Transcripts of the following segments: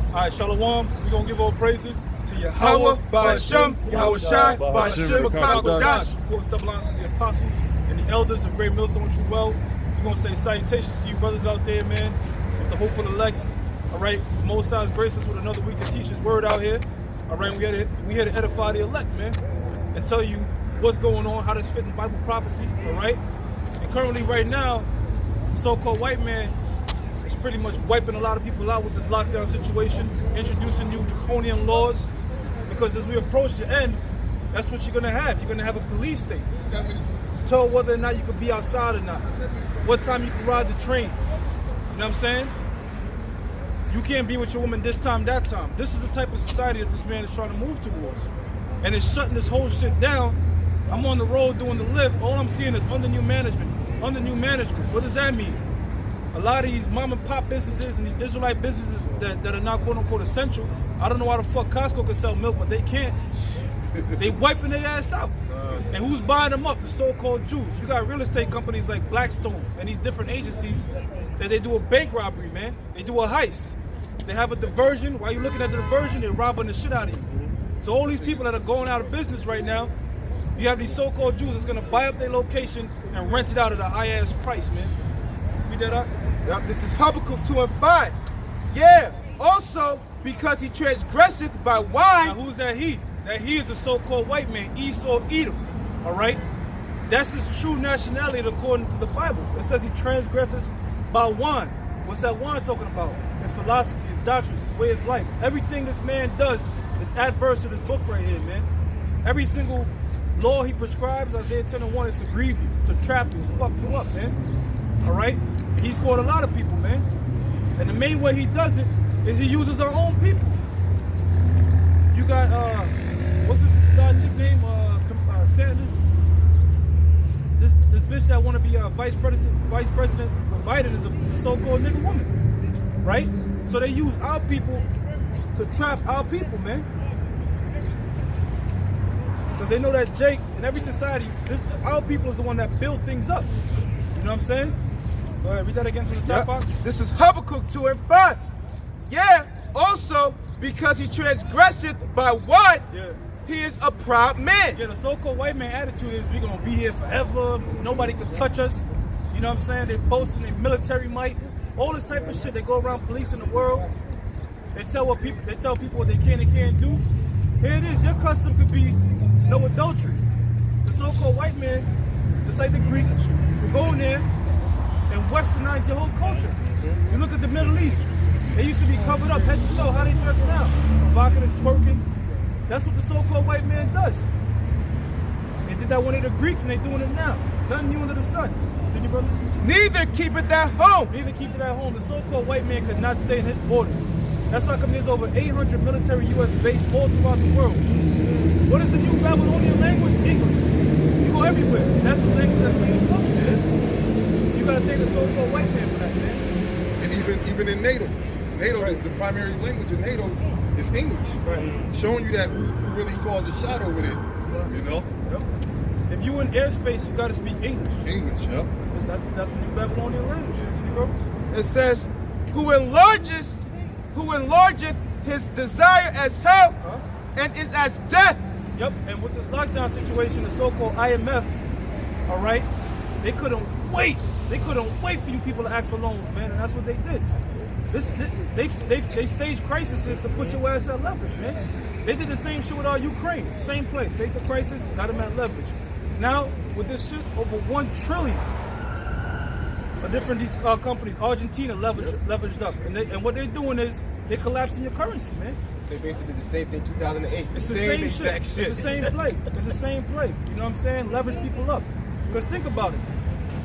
All right, Shalom. We're going to give all praises to Yahweh, Yahweh, Ba'ashem, Yahweh Shai, Ba'ashem, Ba'akadosh. Of course, double honors to the apostles and the elders of Great Millstone True Well. We're going to say salutations to you brothers out there, man, with the hopeful elect. All right, Most High grace us with another week to teach His word out here. All right, we here to edify the elect, man, and tell you what's going on, how this fit in Bible prophecies, all right? And currently, right now, the so-called white man is pretty much wiping a lot of people out with this lockdown situation, introducing new draconian laws, because as we approach the end, that's what you're gonna have. You're gonna have a police state. Tell whether or not you could be outside or not, what time you can ride the train. You know what I'm saying? You can't be with your woman this time, that time. This is the type of society that this man is trying to move towards. And it's shutting this whole shit down. I'm on the road doing the lift. All I'm seeing is under new management. Under new management. What does that mean? A lot of these mom and pop businesses and these Israelite businesses that are not quote unquote essential. I don't know why the fuck Costco can sell milk, but they can't. They wiping their ass out. And who's buying them up? The so-called Jews. You got real estate companies like Blackstone and these different agencies that they do a bank robbery, man. They do a heist. They have a diversion. While you're looking at the diversion, they're robbing the shit out of you. So all these people that are going out of business right now, you have these so-called Jews that's gonna buy up their location and rent it out at a high-ass price, man. Read that up? Yep, this is Habakkuk 2 and 5. Yeah, also because he transgresseth by wine. Now who's that he? That he is a so-called white man, Esau Edom, all right? That's his true nationality according to the Bible. It says he transgresseth by wine. What's that wine talking about? His philosophy, his doctrines, his way of life. Everything this man does is adverse to this book right here, man. Every single law he prescribes, Isaiah 10 and 1, is to grieve you, to trap you, to fuck you up, man. All right? He's caught a lot of people, man. And the main way he does it is he uses our own people. You got, what's this chick name? Sanders. This bitch that want to be vice president with Biden is a so-called nigga woman, right? So they use our people to trap our people, man. Because they know that Jake, in every society, our people is the one that build things up. You know what I'm saying? Go ahead, read that again from the top box. This is Habakkuk 2 and 5. Yeah, also because he transgresseth by what? Yeah. He is a proud man. Yeah, the so-called white man attitude is we gonna be here forever. Nobody can touch us. You know what I'm saying? They boasting their military might. All this type of shit. They go around policing the world. They tell people what they can and can't do. Here it is. Your custom could be no adultery. The so-called white man, just like the Greeks, will go in there and westernize your whole culture. You look at the Middle East. They used to be covered up head to toe. How they dress now? Provocative, twerking. That's what the so-called white man does. They did that when they the Greeks and they doing it now. Nothing new under the sun. Continue, brother. Neither keepeth at home. Neither keep it at home. The so-called white man could not stay in his borders. That's how come there's over 800 military U.S. bases all throughout the world. What is the new Babylonian language? English. You go everywhere. That's the language that's being spoken, man. You gotta thank the so-called white man for that, man. And even in NATO, right. the primary language in NATO is English. Right. Showing you that who really calls the shot over there. You know? Yep. If you in airspace, you gotta speak English. English, yep. That's the new Babylonian language, Anthony, bro. It says, who enlargeth his desire as hell and is as death. Yep, and with this lockdown situation, the so-called IMF, all right, they couldn't wait. They couldn't wait for you people to ask for loans, man, and that's what they did. They staged crises to put your ass at leverage, man. They did the same shit with our Ukraine. Same place. Faked the crisis, got them at leverage. Now, with this shit, over 1 trillion of different these companies, Argentina leveraged up. And what they're doing is, they're collapsing your currency, man. They basically did the same thing 2008. It's the same exact shit. It's the same play. It's the same play. You know what I'm saying? Leverage people up. Because think about it.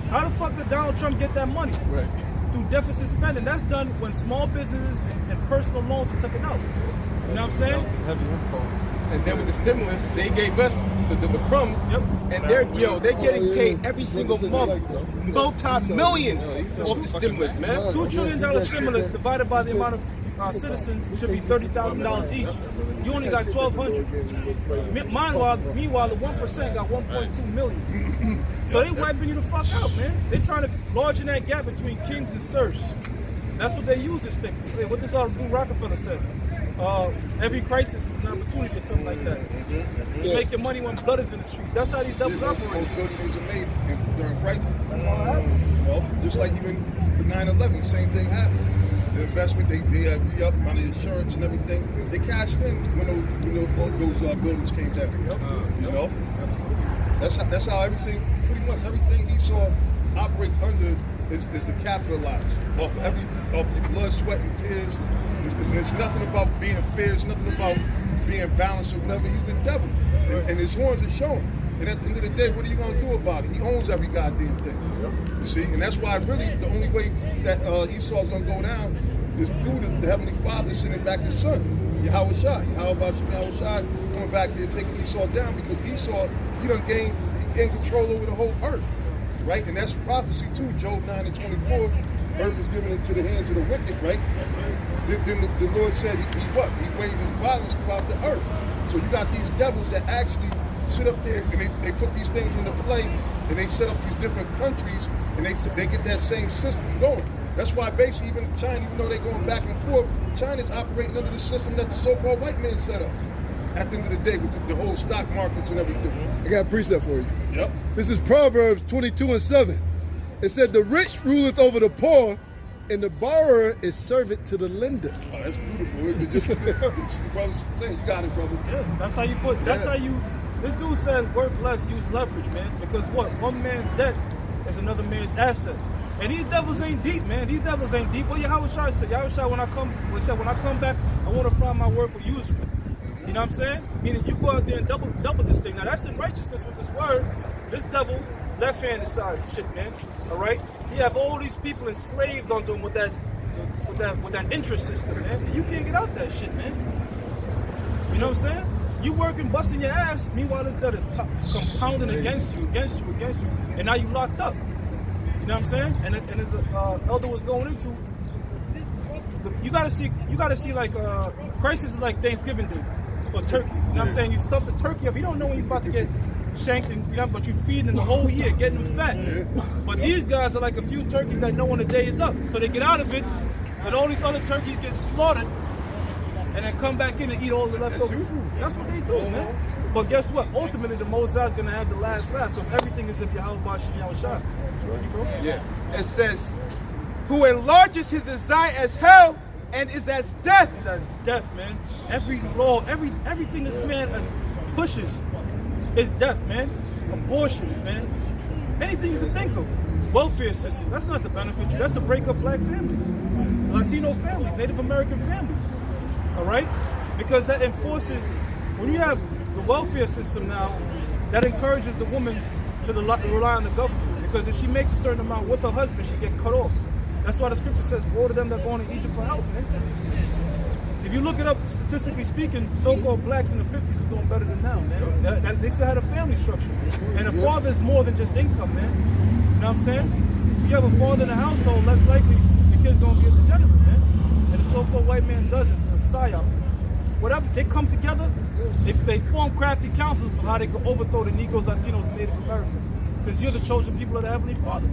How the fuck did Donald Trump get that money? Right. Through deficit spending. That's done when small businesses and personal loans are taken out. You know what I'm saying? And then with the stimulus, they gave us the crumbs. Yep. And they're getting paid every single month, multi-millions off the stimulus, man. $2 trillion stimulus divided by the amount of citizens should be $30,000 each. You only got $1,200. Meanwhile, the 1% got 1.2 million. So they wiping you the fuck out, man. They trying to largen that gap between kings and serfs. That's what they use this thing for. Hey, what this dude Rockefeller said. Every crisis is an opportunity or something like that. You make your money when blood is in the streets. That's how these devils operate. Most buildings are made during crisis. That's all that happens. You know, just like even the 9/11, same thing happened. The investment, they had re-up on the insurance and everything. They cashed in when those buildings came down. You know, that's how everything, pretty much everything Esau operates under is to capitalize off the blood, sweat, and tears. It's nothing about being fair. It's nothing about being balanced or whatever. He's the devil, and his horns are showing. And at the end of the day, what are you going to do about it? He owns every goddamn thing. You see? And that's why really the only way that Esau's going to go down is through the Heavenly Father sending back his son, Yahweh Shai. How about you, Yahweh Shai, coming back here taking Esau down? Because Esau, he gained control over the whole earth. Right? And that's prophecy too, Job 9:24. Earth is given into the hands of the wicked, right? Then the Lord said he wages violence throughout the earth. So you got these devils that actually sit up there and they put these things into play, and they set up these different countries, and they get that same system going. That's why basically even China, even though they're going back and forth, China's operating under the system that the so-called white man set up. At the end of the day, with the whole stock markets and everything. I got a precept for you. Yep. This is Proverbs 22:7. It said, "The rich ruleth over the poor, and the borrower is servant to the lender." Oh, that's beautiful. Brother's saying, you got it, brother. Yeah, that's how you put. That's how you. This dude said, "Work less, use leverage, man." Because what? One man's debt is another man's asset. And these devils ain't deep, man. These devils ain't deep. What Yahweh Shai said? Yahweh Shai, when I come back, I want to find my work with usury. You know what I'm saying? Meaning you go out there and double this thing. Now that's in righteousness with this word. This devil, left-handed side shit, man. All right? He have all these people enslaved onto him with that interest system, man. And you can't get out that shit, man. You know what I'm saying? You working, busting your ass. Meanwhile, this debt is compounding against you. And now you locked up. You know what I'm saying? And as the elder was going into, you gotta see like crisis is like Thanksgiving Day for turkeys. You know what I'm saying? You stuff the turkey up. You don't know when you're about to get shanked, but you feed them the whole year, getting them fat. But these guys are like a few turkeys that know when the day is up. So they get out of it, and all these other turkeys get slaughtered, and then come back in and eat all the leftover food. That's what they do, man. But guess what? Ultimately, the Mosai is going to have the last laugh, because everything is of Yahweh Bashim Yahweh Shai. Yeah. It says, who enlarges his desire as hell and is as death. He's as death, man. Every law, everything this man pushes is death, man. Abortions, man. Anything you can think of. Welfare system. That's not to benefit you. That's to break up black families, Latino families, Native American families. All right? Because that enforces, when you have the welfare system now, that encourages the woman to rely on the government. Because if she makes a certain amount with her husband, she get cut off. That's why the scripture says, woe to them that are going to Egypt for help, man. If you look it up, statistically speaking, so-called blacks in the 50s is doing better than now, man. They still had a family structure. And a father is more than just income, man. You know what I'm saying? If you have a father in the household, less likely the kid's going to be a degenerate, man. And the so-called white man does this as a psyop. Whatever, they come together, they form crafty councils of how they can overthrow the Negroes, Latinos, and Native Americans. Because you're the chosen people of the Heavenly Father.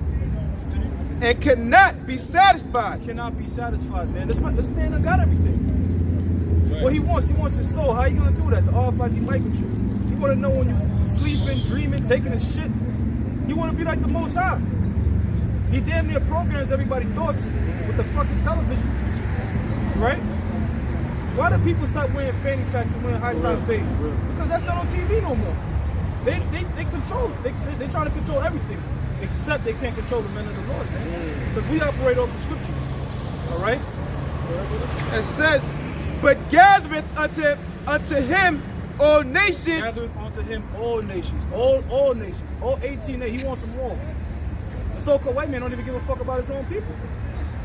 And cannot be satisfied. Cannot be satisfied, man. This man done got everything. Right. What he wants his soul. How you gonna do that? The RFID microchip. He wanna know when you sleeping, dreaming, taking a shit. You wanna be like the Most High. He damn near programs everybody's thoughts with the fucking television. Right? Why do people stop wearing fanny packs and wearing high-top fades? Because that's not on TV no more. They control. They try to control everything, except they can't control the men of the Lord, man. Because we operate off the scriptures. All right. It says, but gathereth unto him all nations. Gathereth unto him all nations, all nations, all 18. He wants them all. The so-called white man don't even give a fuck about his own people.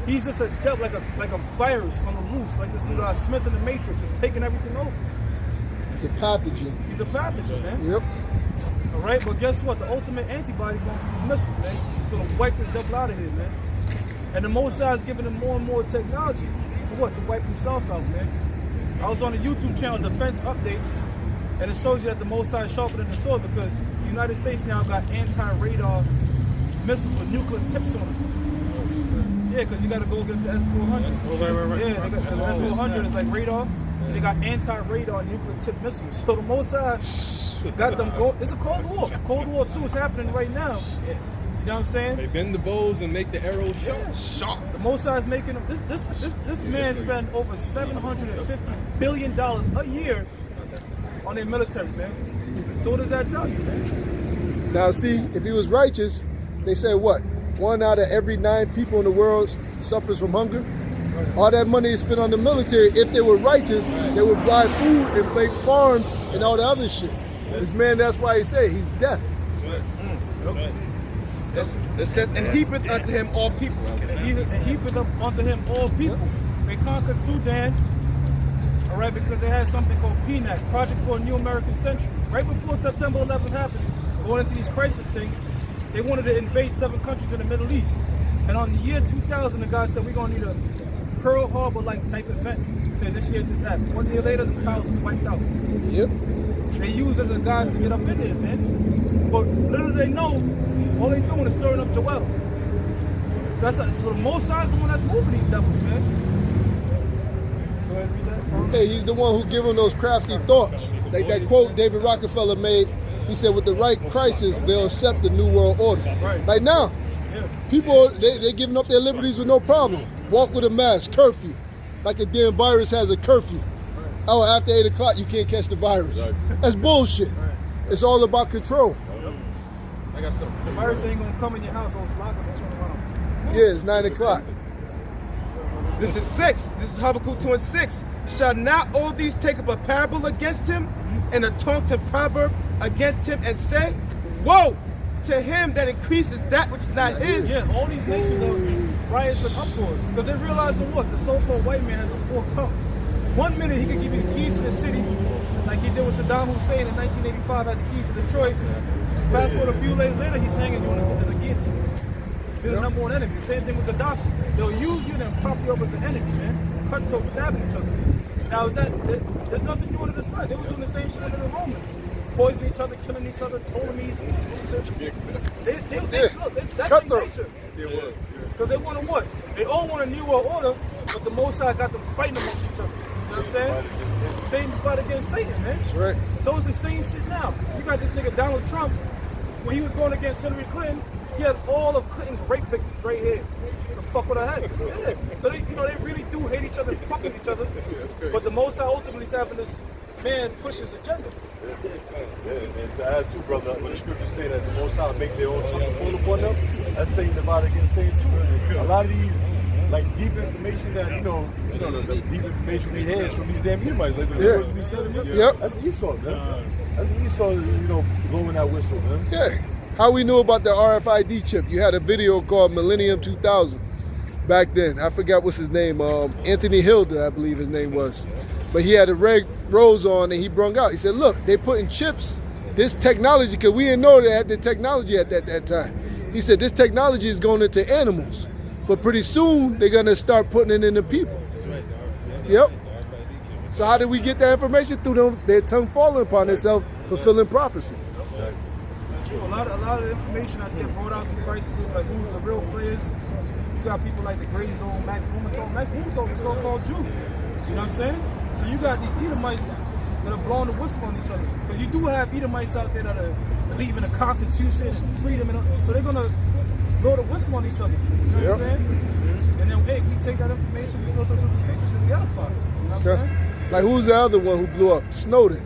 He's just a devil, like a virus on the loose, like this dude Smith in the Matrix, is taking everything over. It's a pathogen. He's a pathogen, man. Yep. All right, but guess what? The ultimate antibody is going to be these missiles, man. So to wipe this devil out of here, man. And the Most High is giving him more and more technology to what? To wipe himself out, man. I was on a YouTube channel, Defense Updates, and it shows you that the Most High is sharper than the sword, because the United States now got anti-radar missiles with nuclear tips on them. Yeah, because you got to go against the S-400. Oh, right. Yeah, because the S-400 is like radar. So they got anti-radar nuclear tip missiles. So the Mossad got them go. It's a Cold War. Cold War II is happening right now. You know what I'm saying? They bend the bows and make the arrows sharp. The Mossad's making them. This man spent over $750 billion a year on their military, man. So what does that tell you, man? Now, see, if he was righteous, they said what? 1 out of every 9 people in the world suffers from hunger. All that money is spent on the military. If they were righteous, they would buy food and make farms and all the other shit. This man, that's why he said he's death. It says, and heapeth unto him all people. And heapeth up unto him all people. They conquered Sudan, all right, because they had something called PNAC, Project for a New American Century. Right before September 11th happened, going into these crisis things, they wanted to invade 7 countries in the Middle East. And on the year 2000, the guy said, we're going to need a Pearl Harbor-like type event to initiate this act. 1 year later, the towers was wiped out. Yep. They use as a guys to get up in there, man. But little do they know, all they doing is stirring up Joel. So the Mossad's the one that's moving these devils, man. Go ahead and read that song. Hey, he's the one who giving those crafty thoughts. Like that quote David Rockefeller made. He said, with the right crisis, they'll accept the new world order. Right. Like now, Yeah. people, they giving up their liberties with no problem. Walk with a mask, curfew. Like a damn virus has a curfew. Oh, after 8 o'clock, you can't catch the virus. That's bullshit. It's all about control. I got something. The virus ain't gonna come in your house on slot when you turn around. Yeah, it's 9 o'clock. This is 6. This is Habakkuk 2 and 6. Shall not all these take up a parable against him, and a taunting proverb against him, and say, woe to him that increases that which is not his? Yeah, all these nations are in riots and uproars because they realize that what the so-called white man has a forked tongue. 1 minute he could give you the keys to the city, like he did with Saddam Hussein in 1985, had the keys to Detroit. Fast forward a few days later, he's hanging you on the guillotine. You're the number one enemy. Same thing with Gaddafi. They'll use you and then prop you up as an enemy, man. Cutthroat stabbing each other. Now, there's nothing new under the sun. They was doing the same shit under the Romans. Poisoning each other, killing each other, Ptolemies. That's their nature. Because they want to what? They all want a new world order, but the Mossad got them fighting amongst each other. You know what I'm saying? Same fight against Satan, man. That's right. So it's the same shit now. You got this nigga Donald Trump, when he was going against Hillary Clinton, he had all of Clinton's rape victims right here. The fuck with her head. Yeah. So they, they really do hate each other and fuck with each other. But the Mossad ultimately is having this man push his agenda. Yeah, and to add to, brother, when the scriptures say that the Most High make their own tongue fall upon them, that's Satan divided against Satan too. A lot of these, like deep information that the deep information we had from these damn Edomites, like the words we said. Yep. That's Esau, man. That's Esau, blowing that whistle, man. Yeah. How we knew about the RFID chip? You had a video called Millennium 2000 back then. I forgot what's his name. Anthony Hilda, I believe his name was. But he had a red rose on and he brung out. He said, look, they putting chips, this technology, because we didn't know they had the technology at that time. He said, this technology is going into animals. But pretty soon, they're going to start putting it into people. Yep. So how did we get that information? Through their tongue falling upon themselves, fulfilling prophecy. That's true. A lot of the information that's getting brought out through crises, like who's the real players. You got people like the Gray Zone, Max Blumenthal. Max Blumenthal is a so-called Jew. You know what I'm saying? So you got these Edomites that are blowing the whistle on each other. Because you do have Edomites out there that are believing in the Constitution and freedom. So they're going to blow the whistle on each other. You know what I'm saying? And then, hey, we take that information, we filter through the scriptures and we edify it. You know what I'm saying? Like who's the other one who blew up? Snowden.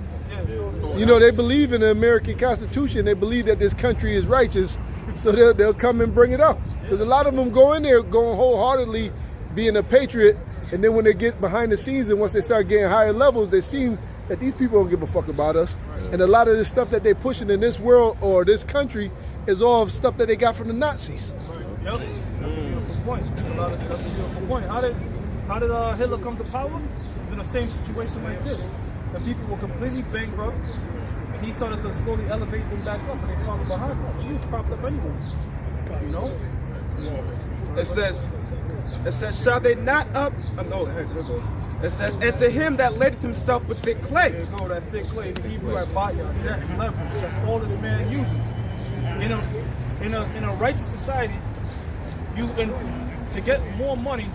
Yeah, They believe in the American Constitution. They believe that this country is righteous, so they'll come and bring it out. Because a lot of them go in there going wholeheartedly being a patriot, and then when they get behind the scenes and once they start getting higher levels, they seem that these people don't give a fuck about us. And a lot of this stuff that they're pushing in this world or this country is all stuff that they got from the Nazis. Yep. That's a beautiful point. That's a beautiful point. How did Hitler come to power? In the same situation like this. The people were completely bankrupt, and he started to slowly elevate them back up, and they followed behind him. She was propped up anyways. It says, shall they not up? No, here it goes. It says, and to him that laded himself with thick clay. There you go, that thick clay. The Hebrew at Baya, that leverage. That's all this man uses. In a righteous society, to get more money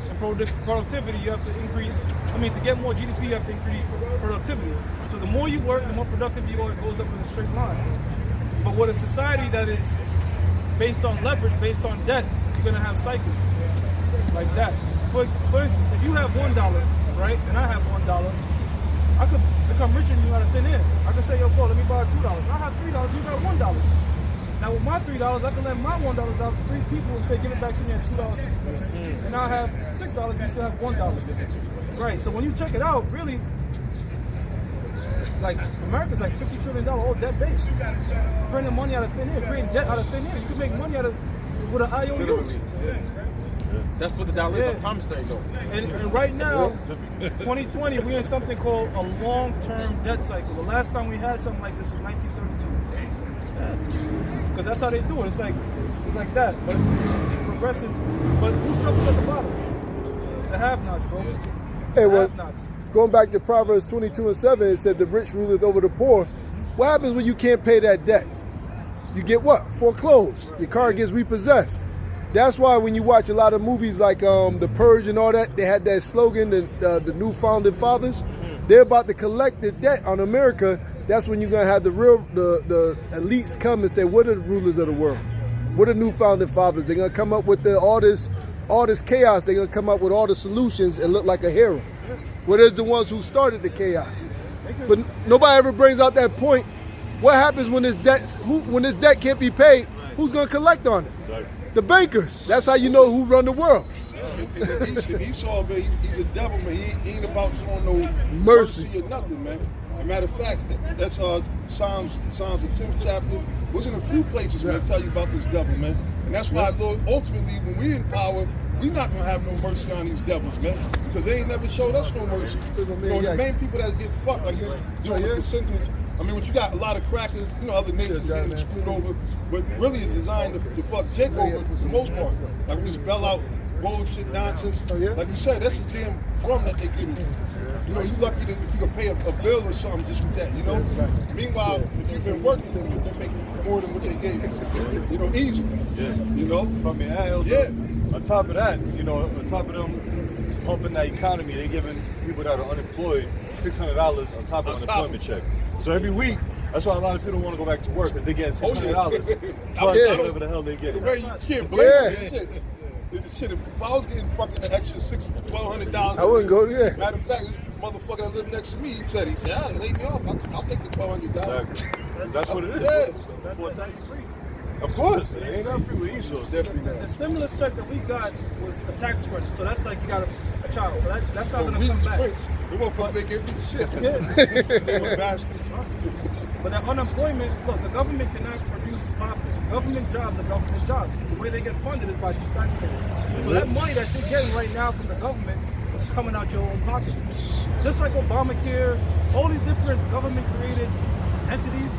and productivity, you have to increase. I mean, to get more GDP, you have to increase productivity. So the more you work, the more productive you are. It goes up in a straight line. But with a society that is based on leverage, based on debt, you're gonna have cycles like that. For instance, if you have $1, right, and I have $1, I could become richer than you out of thin air. I could say, yo, bro, let me borrow $2. I have $3, you got $1. Now with my $3, I can lend my $1 out to 3 people and say, give it back to me at $2. And now I have $6, you still have $1. Right, so when you check it out, really, like America's like $50 trillion all debt based. Printing money out of thin air, creating debt out of thin air. You can make money out of with an IOU. That's what the dollar is. I'm promising though. And right now, 2020, we're in something called a long-term debt cycle. The last time we had something like this was 1932. Because that's how they do it. It's like that, but it's progressive. But who suffers at the bottom? The have-nots, bro. Hey, well, have-nots. going back to Proverbs 22:7, it said the rich ruleth over the poor. What happens when you can't pay that debt? You get what? Foreclosed. Your car gets repossessed. That's why when you watch a lot of movies like The Purge and all that, they had that slogan, the new founding fathers. They're about to collect the debt on America. That's when you're gonna have the elites come and say, what are the rulers of the world? What are new founding fathers? They're gonna come up with all this chaos. They're gonna come up with all the solutions and look like a hero. Well, there's the ones who started the chaos. But nobody ever brings out that point. What happens when this debt can't be paid? Who's gonna collect on it? The bankers. That's how you know who run the world. Esau, man, he's a devil, man. He ain't about showing no Mercy. mercy or nothing, man. As a matter of fact, that's Psalms, the 10th chapter. Was in a few places where I tell you about this devil, man. And that's why, Lord, ultimately, when we're in power, we're not gonna have no mercy on these devils, man, because they ain't never showed us no mercy. The main people that get fucked, like you doing the percentage. I mean, what you got a lot of crackers, other nations getting screwed over, but really it's designed to fuck Jake over for the most part. Like we just bell out bullshit nonsense. Like you said, that's a damn drum that they give you. You lucky that if you can pay a bill or something just with that, Meanwhile, if you've been working, they're making more than what they gave you. Easy. Yeah. I mean, on top of that, on top of them pumping that economy, they giving people that are unemployed $600 on top of unemployment check. So every week, that's why a lot of people don't want to go back to work because they get $600 plus whatever the hell they get. You can't blame them. Shit, if I was getting fucking an extra $1,200, I wouldn't go there. Matter of fact, this motherfucker that lived next to me, he said, they laid me off. I'll take the $1,200. Exactly. That's what it is. Yeah. That's how you free. Of course. It ain't not free with Esau. The stimulus check that we got was a tax credit, so that's like you got a child. So that's not gonna come back. They motherfuckers, they give me shit. They were bastards. But that unemployment, look, the government cannot produce profit. Government jobs are government jobs. The way they get funded is by taxpayers. So that money that you're getting right now from the government is coming out your own pockets. Just like Obamacare, all these different government-created entities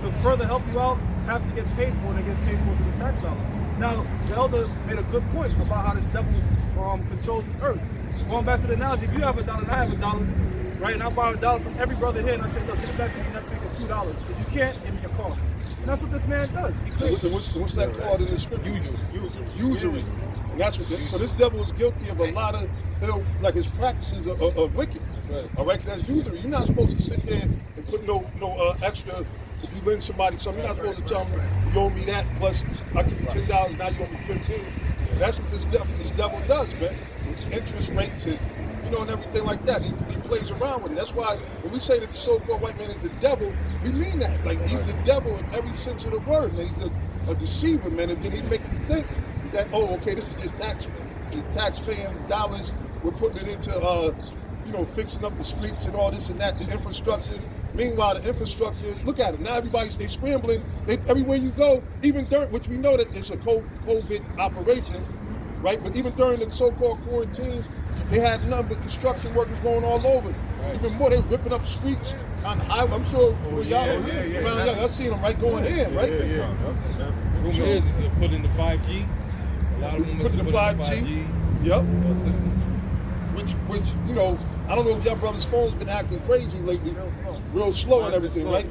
to further help you out have to get paid for. They get paid for through the tax dollar. Now, the elder made a good point about how this devil controls this earth. Going back to the analogy, if you have $1 and I have $1, right, and I borrow $1 from every brother here, and I say, look, give it back to me next week at $2. If you can't, give me your car. And that's what this man does. He What's that called in the scripture? Usury. And that's what. So this devil is guilty of a lot of, like his practices are wicked. All right, that's usury. You're not supposed to sit there and put no extra. If you lend somebody something, you're not supposed to tell them you owe me that plus I give you $10, now you owe me $15. And that's what this devil does, man. Interest rates and and everything like that. He plays around with it. That's why when we say that the so-called white man is the devil, we mean that. Like he's the devil in every sense of the word, man. He's a deceiver, man. And then he make you think that, oh, okay, this is your tax-paying dollars. We're putting it into fixing up the streets and all this and that, the infrastructure. Meanwhile, the infrastructure, look at it. Now they scrambling. Everywhere you go, even during, which we know that it's a COVID operation, right? But even during the so-called quarantine, they had nothing but construction workers going all over. Right. Even more, they was ripping up streets on the highway. I'm sure y'all I've seen them going in, right? Rumor is to put in the 5G. A lot of them put in the 5G. Yep. Which I don't know if y'all brothers' phones been acting crazy lately. Real slow and everything, right?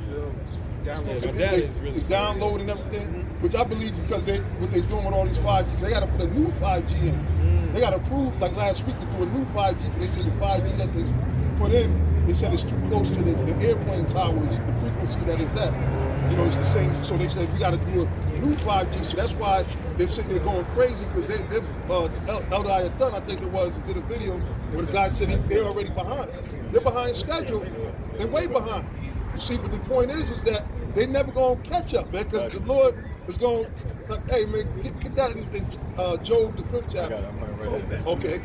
Download. My dad is really download and everything. which I believe because what they're doing with all these 5G, they got to put a new 5G in. They got to approve, like last week, to do a new 5G, because they said the 5G that they put in, they said it's too close to the airplane towers, the frequency that it's at. You know, it's the same. So they said we got to do a new 5G. So that's why they're sitting there going crazy, because Elder Ayatollah, I think it was, did a video where the guy said they're already behind. They're behind schedule. They're way behind. You see, but the point is that they never going to catch up, man, because the Lord is going, hey, man, get that in Job, the 5th chapter. Okay.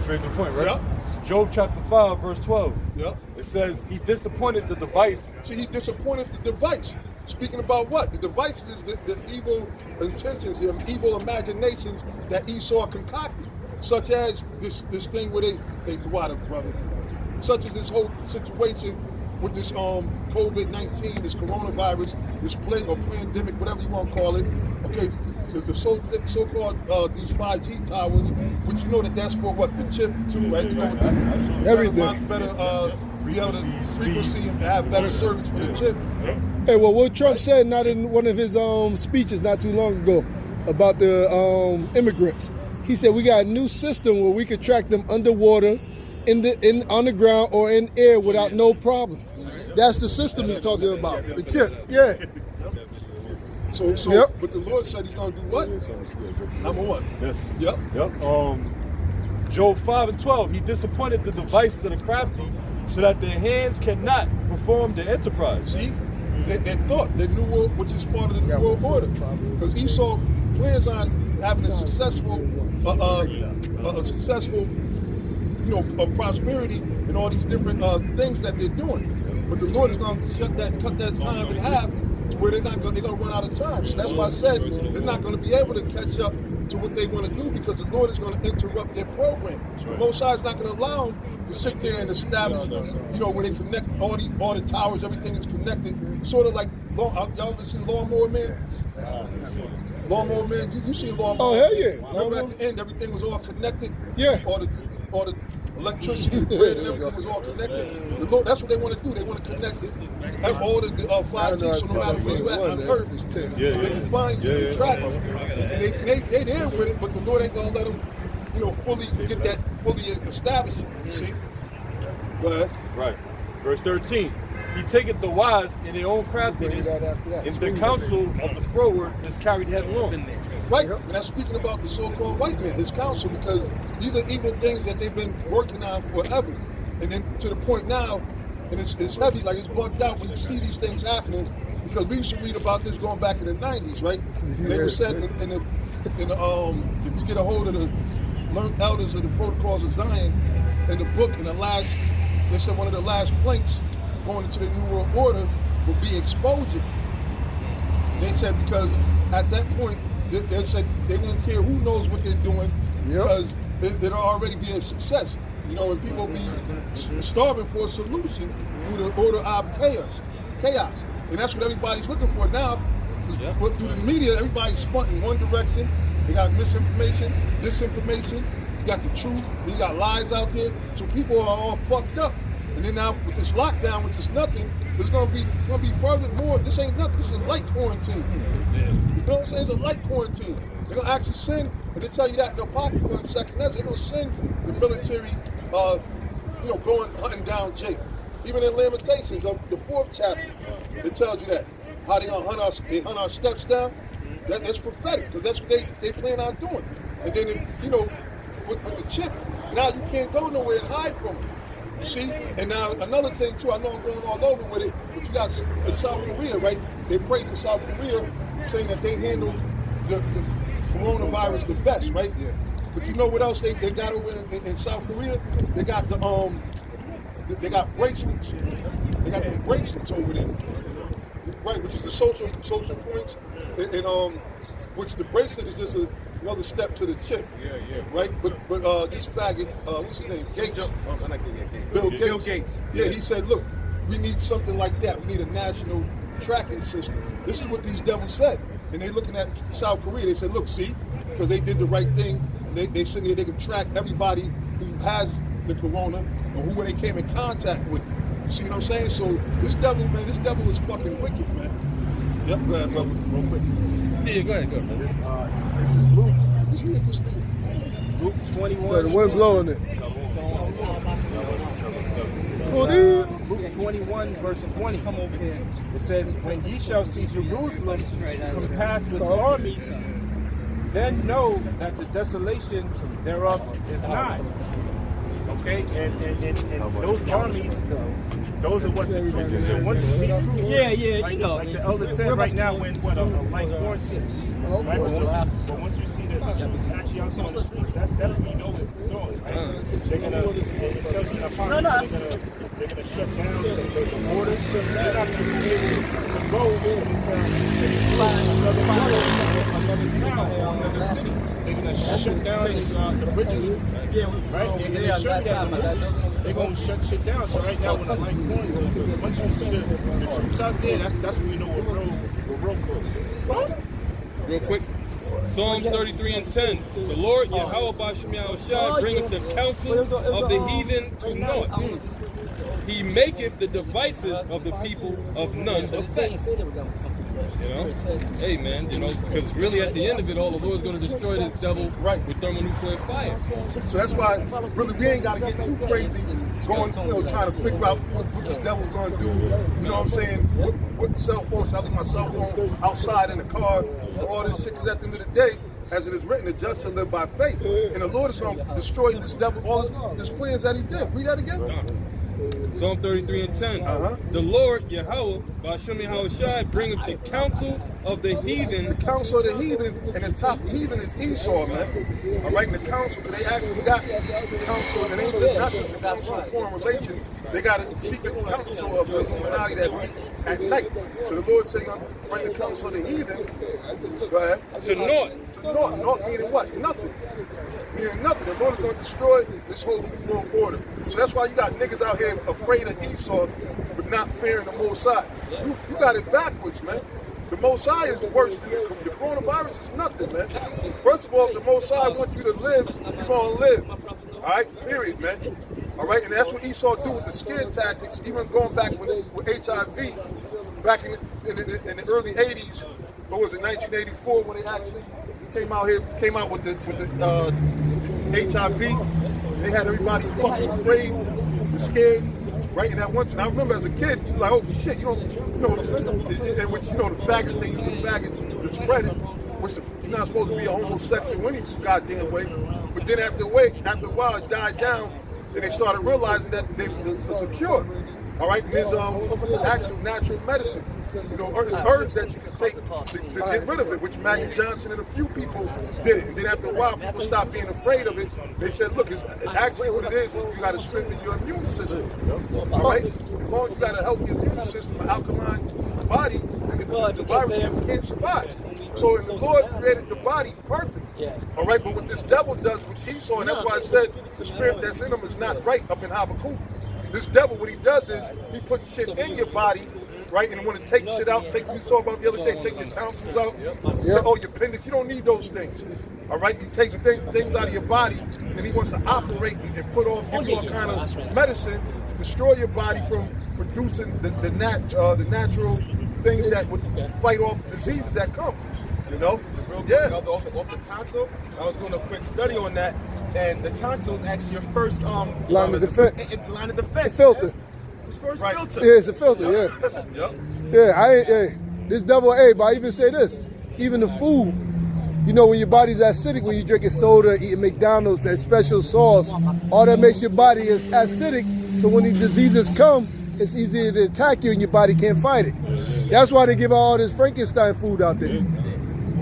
Straight to the point, right? Yep. Job chapter 5, verse 12. Yep. It says, he disappointed the device. See, he disappointed the device. Speaking about what? The device is the evil intentions, the evil imaginations that Esau concocted, such as this thing where they do out of, brother, such as this whole situation with this COVID-19, this coronavirus, this plague or pandemic, whatever you want to call it. Okay, the so-called these 5G towers, which you know that's for what, the chip too, right? You know what Everything. Better be able to frequency and have better service for the chip. Hey, well, what Trump said not in one of his speeches not too long ago about the immigrants, he said we got a new system where we could track them underwater, on the ground or in air without no problem. That's the system he's talking about. The chip, yeah. So Yep. But the Lord said he's going to do what? Number one. Yes. Yep. Yep. Job 5 and 12, he disappointed the devices of the crafty so that their hands cannot perform their enterprise. See, they thought the new world, which is part of the new world order, because Esau plans on having a successful, prosperity and all these different things that they're doing. But the Lord is going to cut that time in half to where they're going to run out of time. So that's why I said they're not going to be able to catch up to what they want to do, because the Lord is going to interrupt their program. Right. Most High is not going to allow them to sit there and establish, where they connect all the towers, everything is connected. Sort of like, y'all ever seen Lawnmower Man? Lawnmower Man, you seen Lawnmower? Oh, hell yeah. Remember at the end, everything was all connected? Yeah. All the electricity, the grid, and everything was all connected. The Lord, that's what they want to do. They want to connect all the 5G, so no matter where you at on Earth, they can find you and track you. And they there with it, but the Lord ain't going to let them, fully get that fully established. You see? Go ahead. Right. Verse 13. He taketh the wise in their own craftiness, and the counsel of the froward is carried headlong. Right, and that's speaking about the so-called white man, his counsel, because these are evil things that they've been working on forever. And then to the point now, and it's heavy, like it's bugged out when you see these things happening, because we used to read about this going back in the 90s, right? And they were said in the if you get a hold of the learned elders of the Protocols of Zion, in the book, they said one of the last planks going into the New World Order will be exposure. They said because at that point, they said they won't care who knows what they're doing, because it'll already be a success. And people be starving for a solution through the order of chaos. And that's what everybody's looking for now. Because through the media, everybody's spun in one direction. They got misinformation, disinformation, you got the truth, then you got lies out there. So people are all fucked up. And then now with this lockdown, which is nothing, there's gonna be further more. This ain't nothing. This is a light quarantine. You know what I'm saying? It's a light quarantine. They're gonna actually send, and they tell you that in the Apocrypha in Second Ezra, they're gonna send the military, going hunting down Jacob. Even in Lamentations, of the 4th chapter, it tells you that how they gonna hunt us. They hunt our steps down. That's prophetic, because that's what they plan on doing. And then with the chip, now you can't go nowhere and hide from it. You see? And now another thing too, I know I'm going all over with it, but you got in South Korea, right? They praise in South Korea saying that they handle the coronavirus the best, right? Yeah. But you know what else they got over in South Korea? They got they got bracelets. They got the bracelets over there. Right, which is the social points. And which the bracelet is just another step to the chip. Right? But this faggot, what's his name? Gates. Bill Gates. Yeah, he said, look, we need something like that. We need a national tracking system. This is what these devils said. And they're looking at South Korea. They said, look, see, because they did the right thing, and they said they could track everybody who has the corona or who they came in contact with. You see what I'm saying? So this devil is fucking wicked, man. Yep, go ahead, brother. Real quick. Yeah, go ahead. This is Luke 21. Yeah, the wind blowing it. This is Luke 21, verse 20. Come over here. It says, when ye shall see Jerusalem compassed with armies, then know that the desolation thereof is nigh. Okay, and those armies, those are what the troops. And once you see troops, like the elder said right now, when a light quarantine, right? But once you see the troops actually on some of the troops, that's you know it's on. Right? They're gonna shut down the borders. They're not gonna be able to go into another town or another city. They're gonna shut down the bridges. Right? They're gonna shut shit down. So right now when the light quarantine, once you see the troops out there, that's when you know we're real close. Real quick. Psalms 33 and 10. The Lord Yahweh Ba'Shem Yahushua bringeth the counsel of the heathen to naught. He maketh the devices of the people of none effect. You know? Hey man, you know, because really at the end of it all, the Lord's going to destroy this devil with thermonuclear fire. So that's why, really, we ain't got to get too crazy going, trying to figure out what this devil's going to do. You know what I'm saying? What cell phone? Should I leave my cell phone outside in the car? All this shit, because at the end of the day, as it is written, the just shall live by faith. And the Lord is going to destroy this devil, all his plans that he did. Read that again. Psalm 33 and 10. The Lord Yahweh Ba'Shem Yahushua bringeth the counsel of the heathen. The counsel of the heathen, and the top heathen is Esau, man. All right, and the counsel, they actually got the counsel, and it ain't not just the counsel of foreign relations. They got a secret counsel of the Illuminati that meet at night. So the Lord saying, bring the counsel of the heathen. Go ahead. To naught. To naught. Naught meaning what? Nothing. Meaning nothing. The Lord is going to destroy this whole new world order. So that's why you got niggas out here afraid of Esau, but not fearing the Mosai. You got it backwards, man. The Mosai is worse than the coronavirus is nothing, man. First of all, if the Mosai wants you to live, you're going to live. All right? Period, man. All right? And that's what Esau do with the scare tactics, even going back with HIV, back in the early 80s. What was it, 1984, when they actually came out with the HIV. They had everybody fucking afraid, scared, right? And that one time, I remember as a kid, you like, oh shit, the faggots, they use the faggots to spread it, which you're not supposed to be a homosexual any goddamn way. But then after a while, it died down, and they started realizing that there's a cure. All right, and there's actual natural medicine. It's herbs that you can take to get rid of it, which Magic Johnson and a few people did it. And then after a while, people stopped being afraid of it. They said, look, it's actually what it is you got to strengthen your immune system. All right? As long as you got a healthy immune system, an alkaline body, the virus can't survive. So the Lord created the body perfect. All right, but what this devil does, which he saw, and that's why I said the spirit that's in him is not right up in Habakkuk. This devil, what he does is he puts shit in your body, right? And want to take shit out. We talked about the other day, take your tonsils out, your appendix. You don't need those things. All right? He takes things out of your body, and he wants to operate and give you all kind of medicine to destroy your body from producing the natural things that would fight off diseases that come. You know? Off the tonsil, I was doing a quick study on that, and the tonsil is actually your first line of defense. Line of defense. It's a filter. Man. It's first filter. Yeah, it's a filter. Yeah. Yep. This double A. But I even say this: even the food. When your body's acidic, when you're drinking soda, eating McDonald's, that special sauce, all that makes your body is acidic. So when the diseases come, it's easier to attack you, and your body can't fight it. That's why they give all this Frankenstein food out there.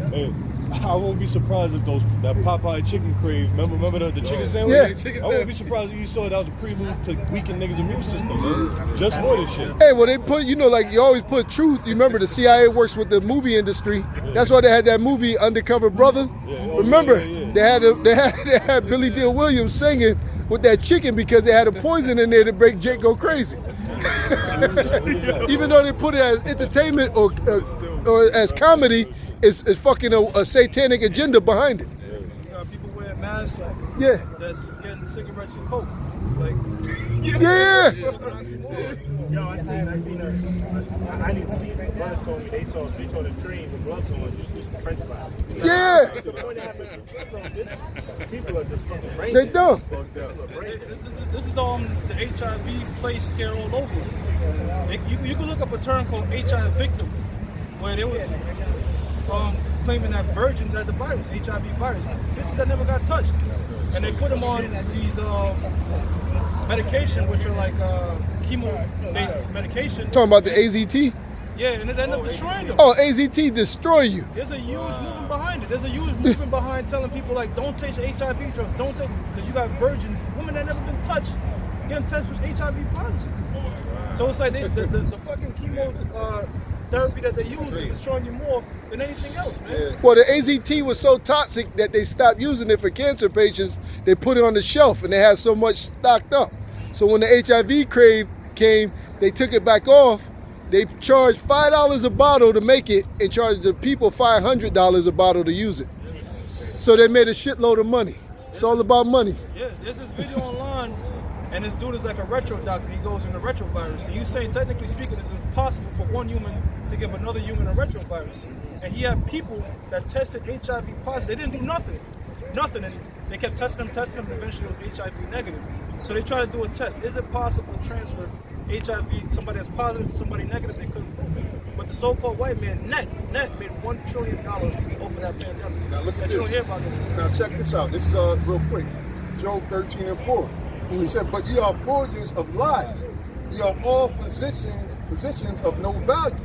Hey, I won't be surprised if that Popeye chicken crave. Remember the chicken sandwich? Yeah. I won't be surprised if you saw that was a prelude to weaken niggas' immune system, man. Just for this shit. Hey, well, they put, like you always put truth. You remember the CIA works with the movie industry. That's why they had that movie Undercover Brother. Remember, they had Billy Deal Williams singing with that chicken because they had a poison in there to make Jake go crazy. Even though they put it as entertainment or as comedy, it's fucking a satanic agenda behind it. You got people wearing masks. Yeah. That's getting cigarettes and coke. Like, Yeah. Yo, I seen her. I didn't see it. My brother told me they saw the train with gloves on, French fries. Yeah. People are just fucking brain They dead. dumb. this is the HIV play scare all over. You can look up a term called HIV victim, where there was claiming that virgins had the virus, HIV virus, bitches that never got touched, and they put them on these medication, which are like chemo-based medication. Talking about the AZT? Yeah, and it ended up destroying them. Oh, AZT destroy you. There's a huge movement behind it. There's a huge movement behind telling people like, don't take the HIV drugs, don't take, because you got virgins, women that never been touched, getting tested for HIV positive. So it's like the fucking chemo therapy that they use is destroying you more than anything else, man. Well, the AZT was so toxic that they stopped using it for cancer patients. They put it on the shelf, and they had so much stocked up. So when the HIV crave came, they took it back off. They charged $5 a bottle to make it and charged the people $500 a bottle to use it. So they made a shitload of money. It's all about money. Yeah, there's this video online, and this dude is like a retro doctor. He goes in the retrovirus. And you saying, technically speaking, it's impossible for one human to give another human a retrovirus. And he had people that tested HIV positive. They didn't do nothing. And they kept testing them, and eventually it was HIV negative. So they tried to do a test. Is it possible to transfer HIV, somebody that's positive to somebody negative? They couldn't prove it. But the so-called white man, net made $1 trillion over that pandemic. Now look at that you don't this. hear about this. Now check this out. This is real quick. Job 13:4. He said, "But ye are forgers of lies. Ye are all physicians of no value."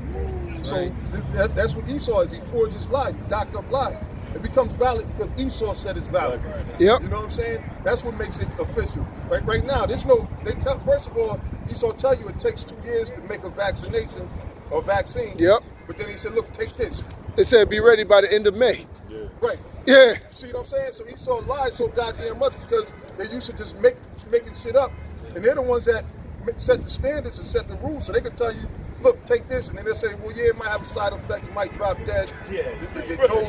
So that's what Esau is. He forges lies. He docked up lies. It becomes valid because Esau said it's valid. Yep. You know what I'm saying? That's what makes it official. Right now, first of all, Esau tell you it takes 2 years to make a vaccination or vaccine. Yep. But then he said, look, take this. They said be ready by the end of May. Right. Yeah. See what I'm saying? So Esau lies so goddamn much because they used to just making shit up. And they're the ones that set the standards and set the rules. So they could tell you, look, take this, and then they'll say, well, yeah, it might have a side effect. You might drop dead.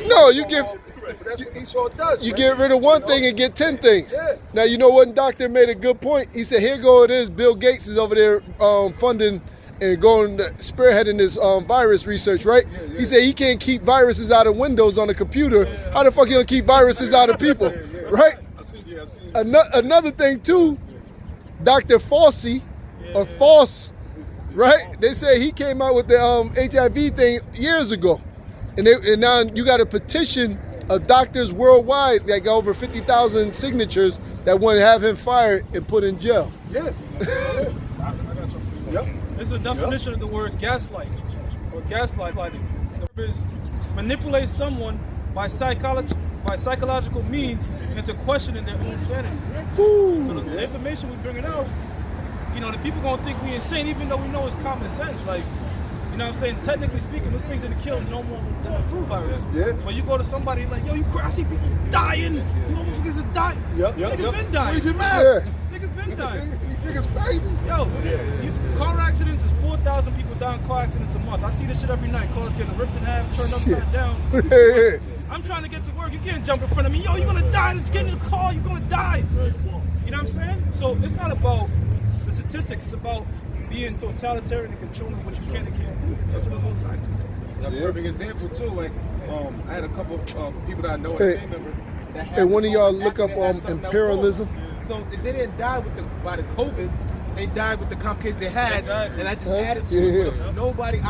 No, you give. But that's what Esau does. You man. get rid of one thing and get 10 things. Yeah. Now, you know one doctor made a good point. He said, here go it is. Bill Gates is over there funding and going spearheading this virus research, right? Yeah. He said he can't keep viruses out of Windows on a computer. How the fuck you gonna keep viruses out of people, right? I see. Another thing too, Dr. Fauci, or False, right? They say he came out with the HIV thing years ago. And now you got a petition of doctors worldwide that got over 50,000 signatures that want to have him fired and put in jail. Yeah. Yep. This is a definition of the word gaslight, or gaslighting. The word is manipulate someone by psychological means into questioning their own sanity. So the information we're bringing out, you know, the people gonna think we insane, even though we know it's common sense. Like, you know what I'm saying? Technically speaking, this thing didn't kill no more than the flu virus. Yeah. But you go to somebody like, yo, you crazy, I see people dying. You motherfuckers is dying. Yep. Niggas been dying. Read your mask. Niggas been dying. Niggas crazy. Yo, car accidents is 4,000 people die in car accidents a month. I see this shit every night. Cars getting ripped in half, turned upside down. I'm trying to get to work. You can't jump in front of me. Yo, you're gonna die. Just get in the car. You're gonna die. You know what I'm saying? So it's not about the statistics. It's about being totalitarian and controlling what you can and can't do. That's what it goes back to. A perfect example too. Like, I had a couple of people that I know, a team member, that had Hey, one of y'all after look up they had something else imperialism. wrong. So they didn't die by the COVID. They died with the complications they had, Exactly. and I just Huh? added to Yeah. it. Nobody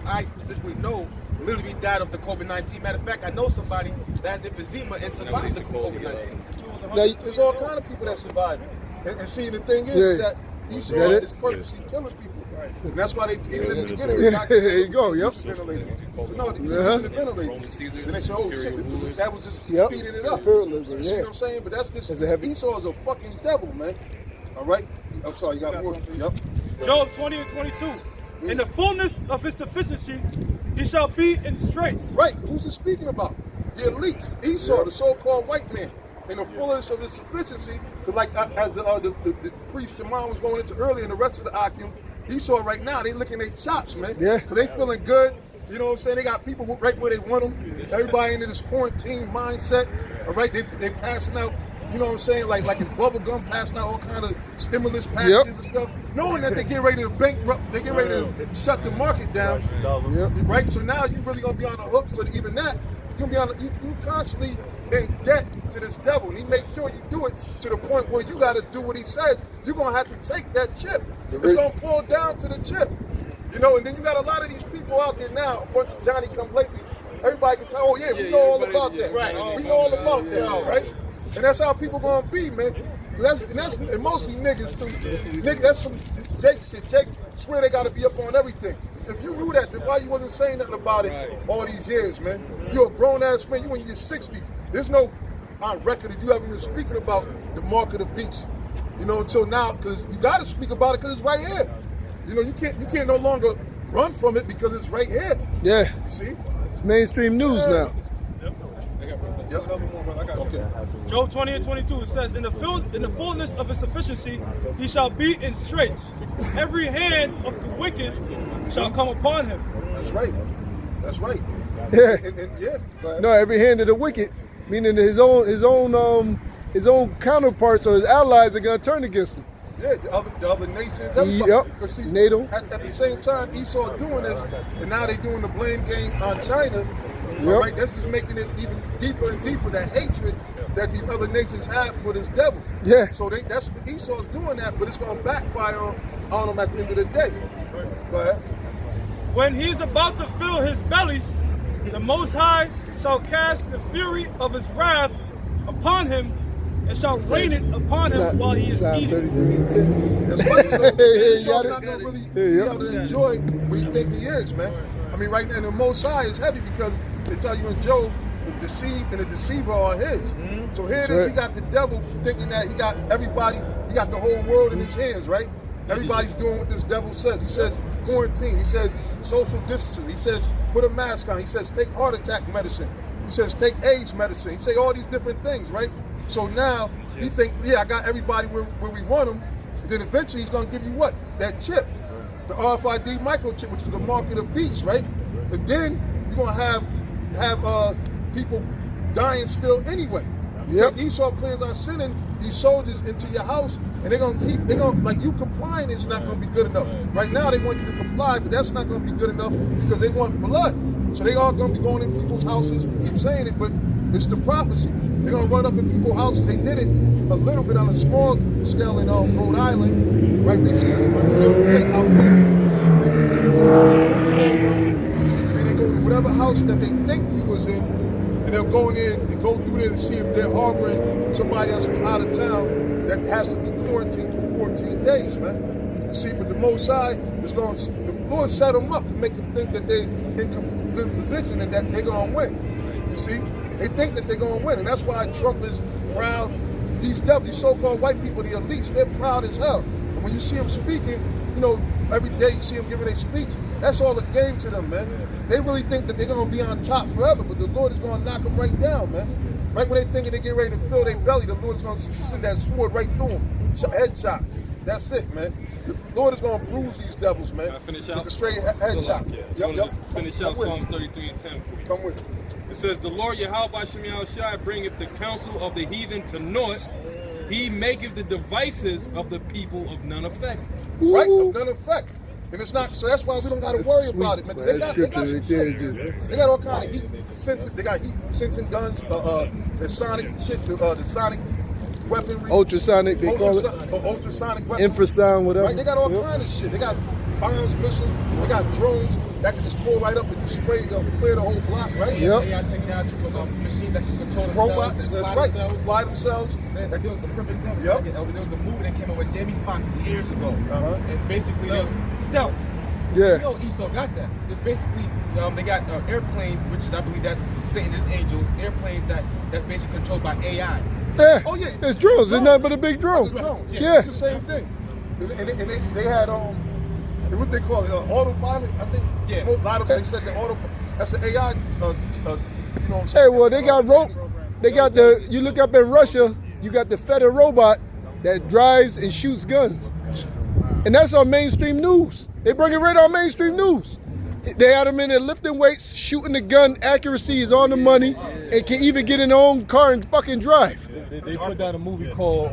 I specifically know literally died of the COVID-19. Matter of fact, I know somebody that has emphysema and survived the COVID-19. Now, There's all kind of people that survive it. And see, the thing is Yeah. that Esau that it? is purposely killing people. And that's why they, even in the beginning, Yeah, the doctors there you said, go, yep. ventilators. So no, they Uh-huh. using the ventilators. And they said, oh shit, that was just Yep. speeding it up. Imperialism, You see yeah. what I'm saying? But that's That's a heavy- Esau is a fucking devil, man. All right? I'm sorry, you got more? Yep. Job 20 and 22. In the fullness of his sufficiency, he shall be in straits. Right, who's he speaking about? The elite, Esau, the so-called white man. In the fullness of his sufficiency, like as the priest Shimon was going into earlier, and the rest of the Akim, Esau right now, they licking their chops, man. Yeah. Because they feeling good. You know what I'm saying? They got people right where they want them. Everybody into this quarantine mindset. All right, they passing out you know what I'm saying, like it's bubble gum, passing out all kind of stimulus packages and stuff, knowing that they get ready to bankrupt, they get ready to shut the market down, right? So now you really gonna be on the hook for even that. You'll be on, you constantly in debt to this devil, and he makes sure you do it to the point where you got to do what he says. You're gonna have to take that chip. It's gonna pull down to the chip, you know. And then you got a lot of these people out there now, a bunch of Johnny come latelys. Everybody can tell, oh yeah, we know all about that. Right. We know all about that, right? And that's how people gonna be, man. And mostly niggas too. Niggas, that's some Jake shit. Jake swear they gotta be up on everything. If you knew that, then why you wasn't saying nothing about it all these years, man? You're a grown ass man. You in your 60s. There's no on record that you haven't been speaking about the mark of the beast, you know, until now, because you got to speak about it because it's right here. You know, you can't no longer run from it because it's right here. Yeah. You see? It's mainstream news now. Okay. Job 20:22, it says, in the fullness of his sufficiency, he shall be in straits. Every hand of the wicked shall come upon him. That's right. That's right. Yeah. And No, every hand of the wicked, meaning his own counterparts or his allies are gonna turn against him. Yeah, the other nations. Everybody. Yep. 'Cause see, NATO. At the same time, Esau doing this, and now they doing the blame game on China. Yep. All right, that's just making it even deeper and deeper, the hatred that these other nations have for this devil. Yeah. So that's Esau's doing that, but it's going to backfire on them at the end of the day. Go ahead. When he's about to fill his belly, the Most High shall cast the fury of his wrath upon him, and shall rain it upon him while he is Psalm eating. 33:10. That's right. So Esau's Got it. not going to really Yeah, be yep. able to enjoy what he think he is, man. I mean, right now, and the Most High is heavy because they tell you in Job, the deceived and the deceiver are his. So here it is, he got the devil thinking that he got everybody, he got the whole world in his hands, right? Everybody's doing what this devil says. He says quarantine, he says social distancing, he says put a mask on, he says take heart attack medicine, he says take AIDS medicine, he say all these different things, right? So now he think, yeah, I got everybody where we want them. And then eventually he's gonna give you what? That chip, the RFID microchip, which is the mark of the beast, right? And then you're gonna have people dying still anyway. Yep. So Esau plans on sending these soldiers into your house, and they're gonna like you complying is not gonna be good enough. Right now they want you to comply, but that's not gonna be good enough because they want blood. So they all gonna be going in people's houses. We keep saying it, but it's the prophecy. They're gonna run up in people's houses. They did it a little bit on a small scale in Rhode Island, right? They see a New York plate out there. And they go to whatever house that they think he was in, and they'll go in there and go through there to see if they're harboring somebody else from out of town that has to be quarantined for 14 days, man. You see, but the Most High is going to, the Lord set them up to make them think that they're in good position and that they're going to win. You see? They think that they're going to win, and that's why Trump is proud. These devils, these so-called white people, the elites, they're proud as hell. And when you see them speaking, you know, every day you see them giving their speech, that's all a game to them, man. They really think that they're going to be on top forever, but the Lord is going to knock them right down, man. Right when they thinking they get ready to fill their belly, the Lord is going to send that sword right through them. Headshot. That's it, man. The Lord is going to bruise these devils, man. Can I finish with out? the straight headshot. Yep. Finish out Psalms 33:10 for you. Come with me. It says, the Lord Yahweh Shem Shai bringeth the counsel of the heathen to naught. He maketh the devices of the people of none effect. Right? Of none effect. And it's not, so that's why we don't got to worry about it, man. They got all kind of heat sensing, they got heat sensing guns, the sonic shit, the sonic weaponry. Ultrasonic, they call it. Ultrasonic weaponry. Infrasound, whatever. Right? They got all kind of shit. They got bombs, missiles, they got drones that can just pull right up and just spray clear the whole block, right? Yep. AI technology with machines that can control themselves. Robots, and that's fly right. themselves. Fly themselves. The perfect example. Yep. There was a movie that came out with Jamie Foxx years ago, and basically Stealth. there was stealth. Yeah. You know, Esau got that. It's basically they got airplanes, which is I believe that's Satan's angels, airplanes that's basically controlled by AI. Yeah. Oh, yeah. It's drones. It's nothing but a big drone. Drones. Yeah. It's the same thing. And they had what they call it, autopilot. I think. Yeah. A lot of they said the autopilot. That's an AI. You know what I'm Hey, saying? well, they got They got the. You look up in Russia, you got the Feder robot that drives and shoots guns, and that's on mainstream news. They bring it right on mainstream news. They had them in there lifting weights, shooting the gun. Accuracy is on the money, and can even get in their own car and fucking drive. They put down a movie called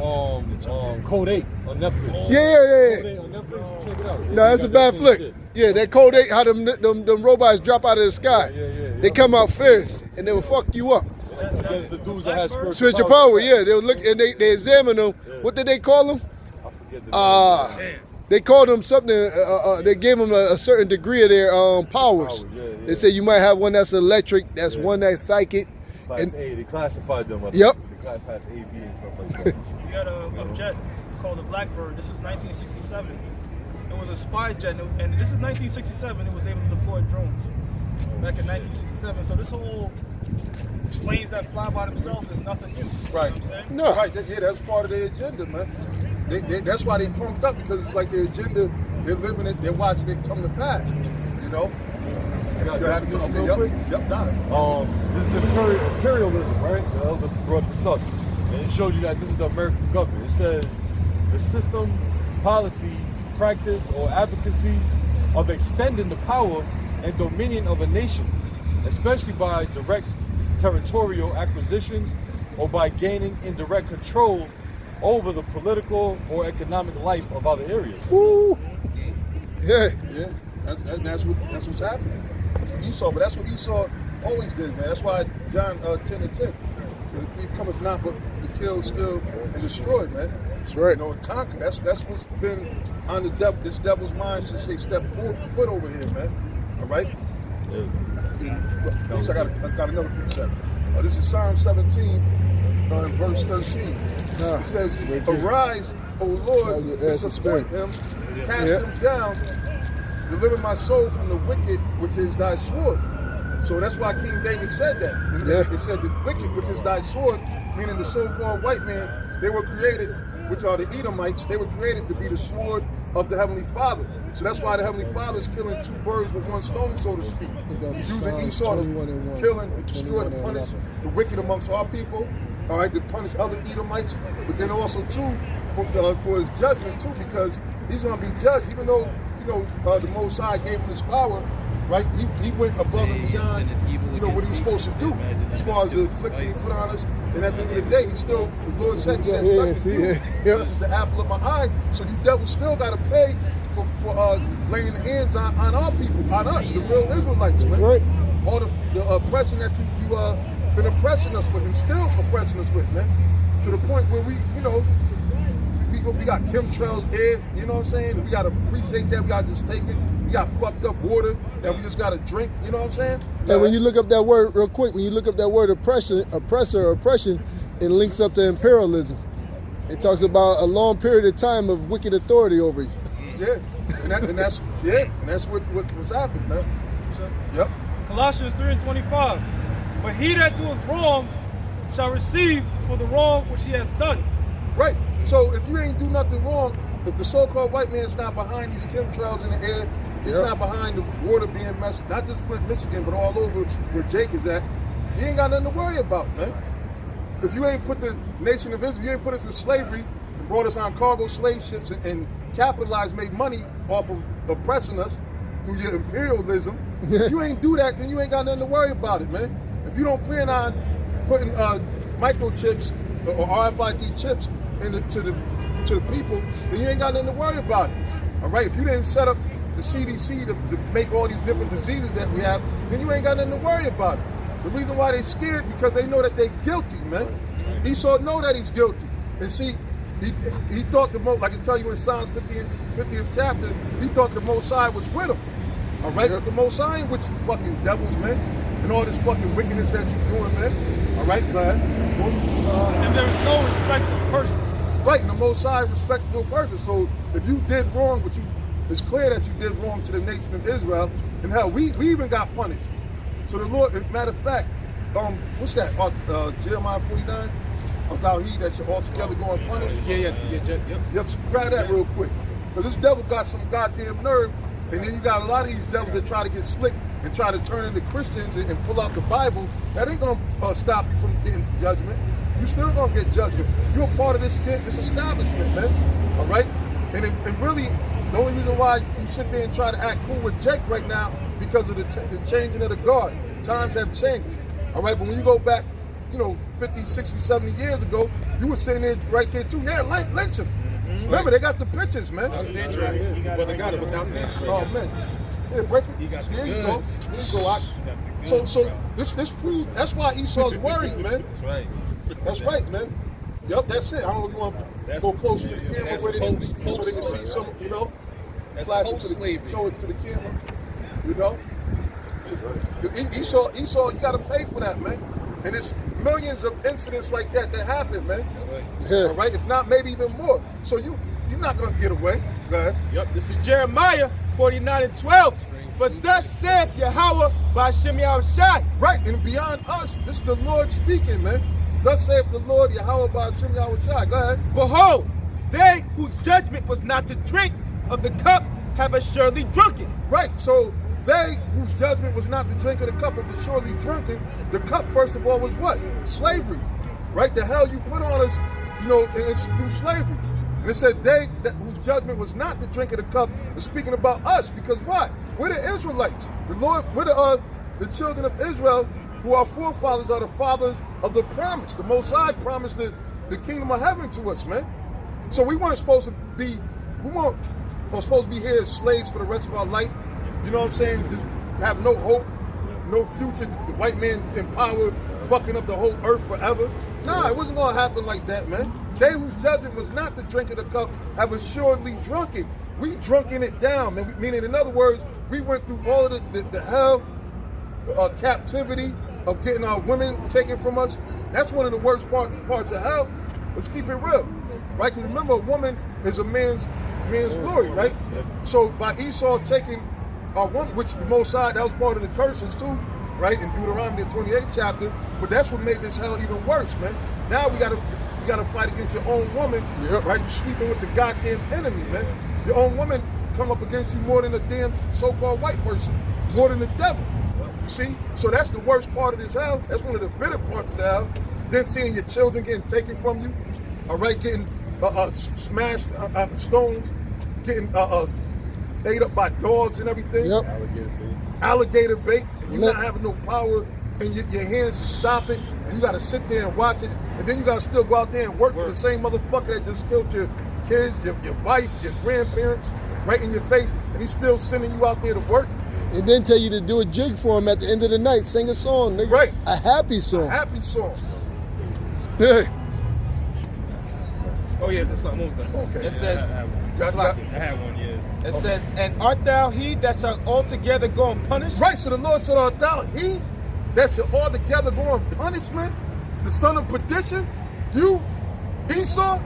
Code 8 on Netflix. Yeah. Code 8 on Netflix. Check it out. No, that's a bad flick. Yeah, that Code 8, how them robots drop out of the sky. They come out fierce and they will fuck you up. Against the dudes that had Spiritual power, yeah. They'll look and they examine them. What did they call them? I forget the name. They called them something. They gave them a certain degree of their powers. They say you might have one that's electric, that's one that's psychic. Class A, they classified them. Yep. They classified A, B, and stuff like that. We got a jet called the Blackbird. This was 1967. It was a spy jet, and this is 1967. It was able to deploy drones back in 1967. So this whole planes that fly by themselves is nothing new. Right. You know what I'm saying? No. Right, yeah, that's part of their agenda, man. That's why they pumped up, because it's like their agenda, they're living it, they're watching it come to pass, you know? Got You have to this okay, real quick? yep, done. This is imperialism, right? The elder brought this up. And it shows you that this is the American government. It says the system, policy, practice, or advocacy of extending the power and dominion of a nation, especially by direct territorial acquisitions or by gaining indirect control over the political or economic life of other areas. Woo. Yeah. Yeah, that's what's happening. Esau, but that's what Esau always did, man. That's why John 10:10. So the thief cometh not but to kill, steal, and destroy, man. That's right. You know, and conquer. That's what's been on this devil's mind since they stepped foot over here, man. All right. I got another precept. This is Psalm 17, in verse 13. It says, "Arise, O Lord, and support him, cast him down, deliver my soul from the wicked, which is thy sword." So that's why King David said that. It said the wicked, which is thy sword, meaning the so-called white man, they were created, which are the Edomites, they were created to be the sword of the Heavenly Father. So that's why the Heavenly Father is killing two birds with one stone, so to speak. He's using Esau to kill and destroy, to punish the wicked amongst our people, all right, to punish other Edomites, but then also too for his judgment too, because he's going to be judged, even though the Most High gave him his power, right? He went above and beyond, what he was supposed to do as far as the affliction he put on us. And at the end of the day, the Lord said, "He that touches you touches the apple of my eye." So you devils still got to pay for laying hands on our people, on us, the real Israelites, man. Right. All the oppression that you been oppressing us with, and still oppressing us with, man. To the point where we got chemtrails here, you know what I'm saying? We got to appreciate that. We got to just take it. We got fucked up water that we just got to drink, you know what I'm saying? And when you look up that word real quick, when you look up that word oppression, it links up to imperialism. It talks about a long period of time of wicked authority over you. Yeah, and that's what's happened, man. Yep. Colossians 3:25. But he that doeth wrong shall receive for the wrong which he hath done. Right. So if you ain't do nothing wrong, if the so-called white man's not behind these chemtrails in the air, he's not behind the water being messed, not just Flint, Michigan, but all over where Jake is at, you ain't got nothing to worry about, man. If you ain't put the nation of Israel, you ain't put us in slavery, and brought us on cargo slave ships and capitalized, made money off of oppressing us through your imperialism, if you ain't do that, then you ain't got nothing to worry about it, man. If you don't plan on putting microchips or RFID chips to the people, then you ain't got nothing to worry about it. All right, if you didn't set up the CDC to make all these different diseases that we have, then you ain't got nothing to worry about it. The reason why they scared, because they know that they're guilty, man. Esau know that he's guilty. And see, he thought like I tell you in Psalms 50th chapter, he thought the Most High was with him. All right, but the Most High ain't with you fucking devils, man. And all this fucking wickedness that you're doing, man. All right, go ahead. And there is no respect of person. Right, and the Most High respect no person. So if you did wrong, but it's clear that you did wrong to the nation of Israel, and hell, we even got punished. So the Lord, matter of fact, what's that? Jeremiah 49, about he that should altogether go unpunished. Yep. So grab that real quick, because this devil got some goddamn nerve, and then you got a lot of these devils that try to get slick and try to turn into Christians and pull out the Bible. That ain't gonna stop you from getting judgment. You still gonna get judgment. You're a part of this establishment, man. All right, and really, the only reason why you sit there and try to act cool with Jake right now because of the changing of the guard. Times have changed. All right, but when you go back 50, 60, 70 years ago, you were sitting there right there too. Yeah, lynch him. Remember, they got the pictures, man. Without sanctuary. But they got it without sanctuary. Oh man. Yeah, break it. There you go. There you go. So this proves that's why Esau's worried, man. That's right. That's right, man. Yup, that's it. I don't know if you want to go close to the camera with it so they can see some, flash it to the, show it to the camera, Esau, you got to pay for that, man. And there's millions of incidents like that happen, man. Yeah. All right, if not, maybe even more. So you're not gonna get away. Go ahead. Yep, this is Jeremiah 49:12. For thus saith Yahweh by Shem Yahushai. Right, and beyond us, this is the Lord speaking, man. Thus saith the Lord Yahweh by Shem Yahushai. Go ahead. Behold, they whose judgment was not to drink of the cup have assuredly drunken. Right, so they whose judgment was not to drink of the cup of the surely drunken. The cup, first of all, was what? Slavery. Right? The hell you put on us, it's through slavery. And it said they whose judgment was not to drink of the cup is speaking about us. Because why? We're the Israelites. The Lord, we're the children of Israel, who our forefathers are the fathers of the promise. The Most High promised the kingdom of heaven to us, man. So we weren't supposed to be, here as slaves for the rest of our life. You know what I'm saying? Just have no hope, no future. The white man in power, fucking up the whole earth forever. Nah, it wasn't gonna happen like that, man. They whose judgment was not to drink of the cup have assuredly drunken. We drunken it down, man. Meaning, in other words, we went through all of the hell, captivity of getting our women taken from us. That's one of the worst parts of hell. Let's keep it real, right? Because remember, a woman is a man's glory, right? So by Esau taking our woman, which the Most High, that was part of the curses too, right? In Deuteronomy 28th chapter. But that's what made this hell even worse, man. Now we gotta fight against your own woman, right? You're sleeping with the goddamn enemy, man. Your own woman come up against you more than a damn so-called white person, more than the devil. You see? So that's the worst part of this hell. That's one of the bitter parts of the hell. Then seeing your children getting taken from you, all right, getting smashed stones, getting ate up by dogs and everything. Yep. Alligator bait. And you're not having no power in your hands to stop it. You got to sit there and watch it. And then you got to still go out there and work for the same motherfucker that just killed your kids, your wife, your grandparents, right in your face. And he's still sending you out there to work. And then tell you to do a jig for him at the end of the night. Sing a song, nigga. Right. A happy song. A happy song. Yeah. Oh yeah, that's not almost done. Okay. It says, I had one, yeah. it says, and art thou he that shall altogether go unpunished? Right, so the Lord said, art thou he that shall altogether go on punishment, the son of perdition? You, Esau,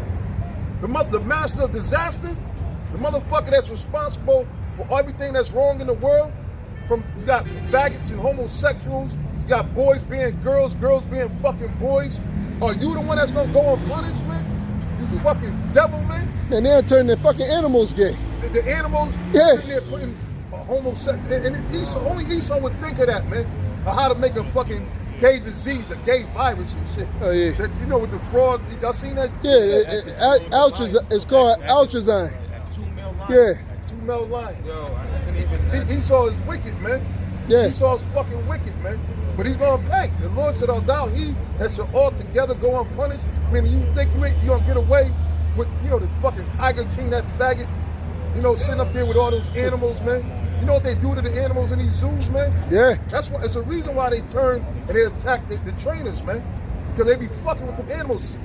the master of disaster, the motherfucker that's responsible for everything that's wrong in the world. You got faggots and homosexuals, you got boys being girls, girls being fucking boys. Are you the one that's gonna go unpunished, man? You fucking devil, man. Man, they'll turn their fucking animals gay. The animals, Yeah. sitting there putting a homosexual, and Esau, only Esau would think of that, man. Of how to make a fucking gay disease, a gay virus and shit. Oh, yeah. That, with the fraud, y'all seen that? Yeah, it's called Altrazine. 2 mil lines. Yeah. 2 mil lines. Yo, I couldn't even. Esau is wicked, man. Yeah. Esau's fucking wicked, man. But he's gonna pay. The Lord said, "Oh, thou he that shall altogether go unpunished." I mean, you think you gonna get away with, the fucking Tiger King, that faggot, sitting up there with all those animals, man. You know what they do to the animals in these zoos, man? Yeah. That's why. It's a reason why they turn and they attack the trainers, man. Because they be fucking with them animals,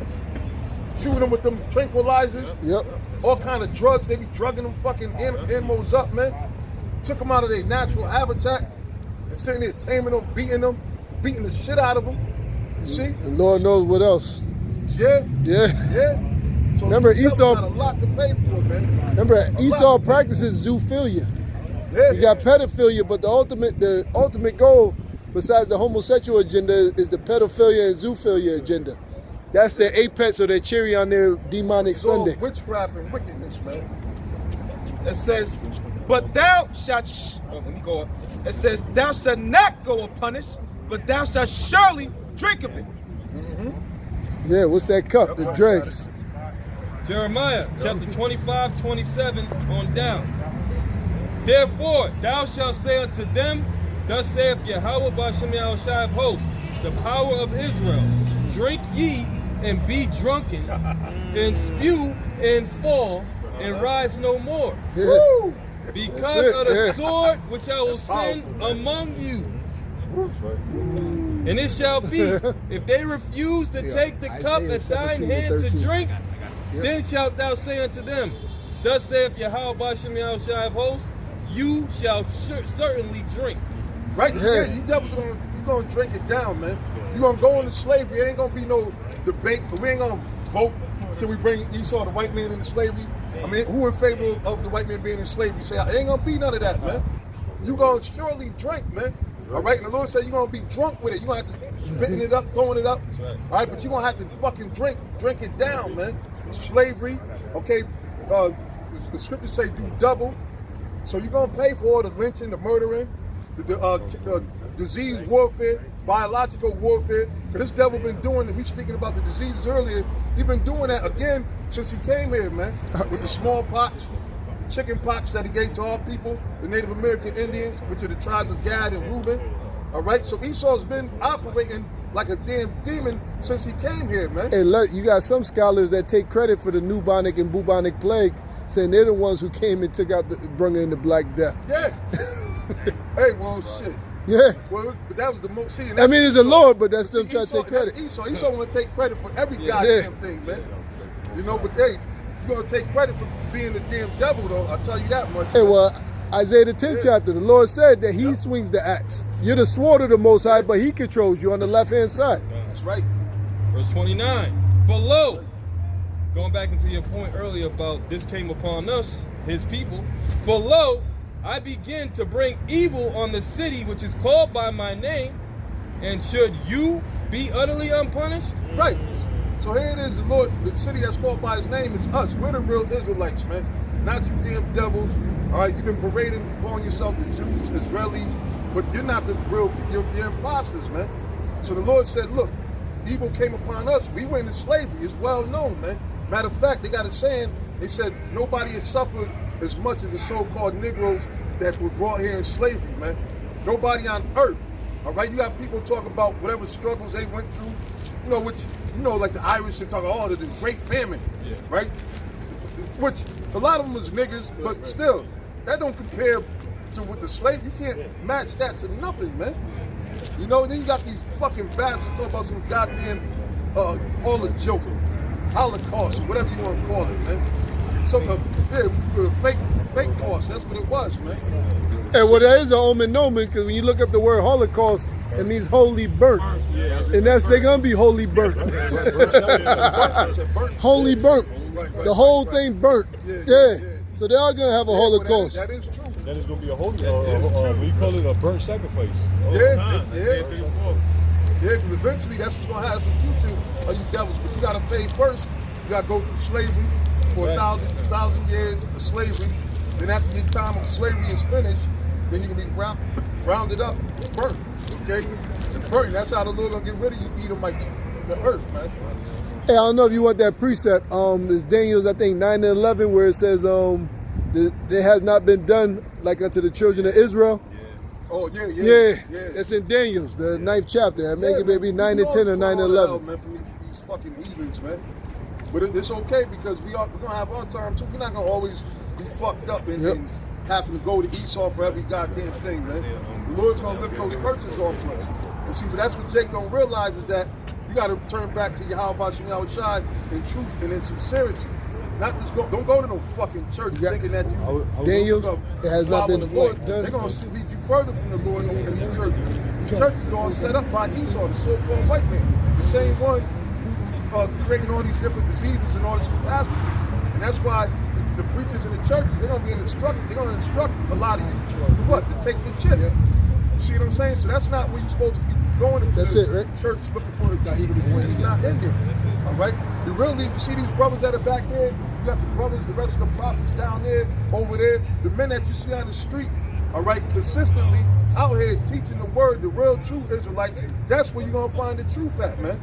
shooting them with them tranquilizers. Yep. All kind of drugs. They be drugging them fucking animals up, man. Took them out of their natural habitat and sitting there taming them, beating the shit out of them. You see? And Lord knows what else. Yeah. Yeah. Yeah. So Remember, the devil Esau- got a lot to pay for, man. Remember, Esau practices zoophilia. Yeah. You got pedophilia, but the ultimate goal, besides the homosexual agenda, is the pedophilia and zoophilia agenda. That's their apex or their cherry on their demonic It's all Sunday. witchcraft and wickedness, man. It says, but thou shalt, let me go up. It says, thou shalt not go unpunished, but thou shalt surely drink of it. Yeah, what's that cup? The dregs. Jeremiah chapter 25, 27 on down. Therefore, thou shalt say unto them, thus saith Yahweh Ba'Shem Yahushai of hosts, the power of Israel. Drink ye and be drunken, and spew and fall, and rise no more. Yeah. Because of the Yeah. sword which I will send among you. And it shall be, if they refuse to take the cup Isaiah at thine 17 to hand to 13. drink, then shalt thou say unto them, Thus saith Yahweh Shem Shai of hosts, you shall certainly drink. Right? Yeah. Yeah, you devils you gonna drink it down, man. You gonna go into slavery. It ain't gonna be no debate. We ain't gonna vote. So we bring Esau, the white man, into slavery. I mean, who in favor of the white man being in slavery? Say, it ain't gonna be none of that, man. You gonna surely drink, man. All right, and the Lord said you're gonna be drunk with it. You're gonna have to spitting it up, throwing it up. right. All right, but you're gonna have to fucking drink it down, man. Slavery, okay. The scriptures say do double. So you're gonna pay for all the lynching, the murdering, the disease warfare, biological warfare. Because this devil been doing it. We speaking about the diseases earlier. He's been doing that again since he came here, man. With the smallpox, the chicken pox that he gave to our people, the Native American Indians, which are the tribes of Gad and Reuben. All right, so Esau's been operating like a damn demon since he came here, man. And look, you got some scholars that take credit for the bubonic and bubonic plague, saying they're the ones who came and brought in the Black Death. Yeah. Hey, well, shit. Yeah. Well, but that was the most. See, and I mean, it's the Esau. Lord, but that's See, still trying to take that's credit. Esau want to take credit for every Yeah. goddamn thing, man. You know, but hey, you gonna take credit for being the damn devil, though. I'll tell you that much. Hey, man. well, Isaiah the 10th chapter, the Lord said that he swings the axe. You're the sword of the Most High, but he controls you on the left-hand side. That's right. Verse 29. For lo, going back into your point earlier about this came upon us, his people. For lo, I begin to bring evil on the city which is called by my name, and should you be utterly unpunished? Right. So here it is, the Lord, the city that's called by his name is us. We're the real Israelites, man. Not you damn devils. All right, you've been parading, calling yourself the Jews, Israelis, but you're not the real, you're the imposters, man. So the Lord said, look, evil came upon us. We went into slavery. It's well known, man. Matter of fact, they got a saying, they said, nobody has suffered as much as the so-called Negroes that were brought here in slavery, man. Nobody on earth. All right, you got people talk about whatever struggles they went through, you know, which, you know, like the Irish, they talk about, oh, the Great Famine, right? Which, a lot of them was niggas, but still, that don't compare to with the slave. You can't match that to nothing, man. You know, and then you got these fucking bastards talk about some goddamn Holocaust, or whatever you want to call it, man. Some fake cost. That's what it was, man. Hey, well, that is an omen nomen, because when you look up the word Holocaust, it means holy burnt. And they're going to be holy burnt. Holy burnt. The whole thing burnt. Yeah. So they are going to have a Holocaust. That is true. Then it's gonna be a holy, what do you call it, a burnt sacrifice. Yeah, because eventually that's what's gonna happen in the future of you devils. But you gotta pay first. You gotta go through slavery for 1,000 years of slavery. Then after your time of slavery is finished, then you can be rounded up, burnt. Okay? And burnt. That's how the Lord gonna get rid of you Edomites, the earth, man. Hey, I don't know if you want that precept. It's Daniel's, I think, 9 and 11, where it says, it has not been done like unto the children of Israel. Oh, yeah. Yeah. That's in Daniel's, the 9th chapter. I make it maybe 9 and 10 or 9 and 11. Man, from these fucking heathens, man. But it's okay because we're gonna have our time too. We're not gonna always be fucked up and having to go to Esau for every goddamn thing, man. The Lord's gonna lift those curses off of us. And see, but that's what Jake don't realize is that you gotta turn back to Yahweh Shem Shai in truth and in sincerity. Not just don't go to no fucking church thinking that you Daniel's, it has not been the Lord. done. They're gonna lead you further from the Lord in these churches. These churches are all set up by Esau, the so-called white man, the same one who's creating all these different diseases and all these catastrophes. And that's why the preachers in the churches, they're gonna instruct a lot of you to what? To take the chip. You see what I'm saying? So that's not where you're supposed to be going into the church looking for the truth. The truth is not in there. All right? You really see these brothers that are back here. You got the brothers, the rest of the prophets down there, over there. The men that you see on the street, all right, consistently out here teaching the word, the real true Israelites. That's where you're gonna find the truth at, man.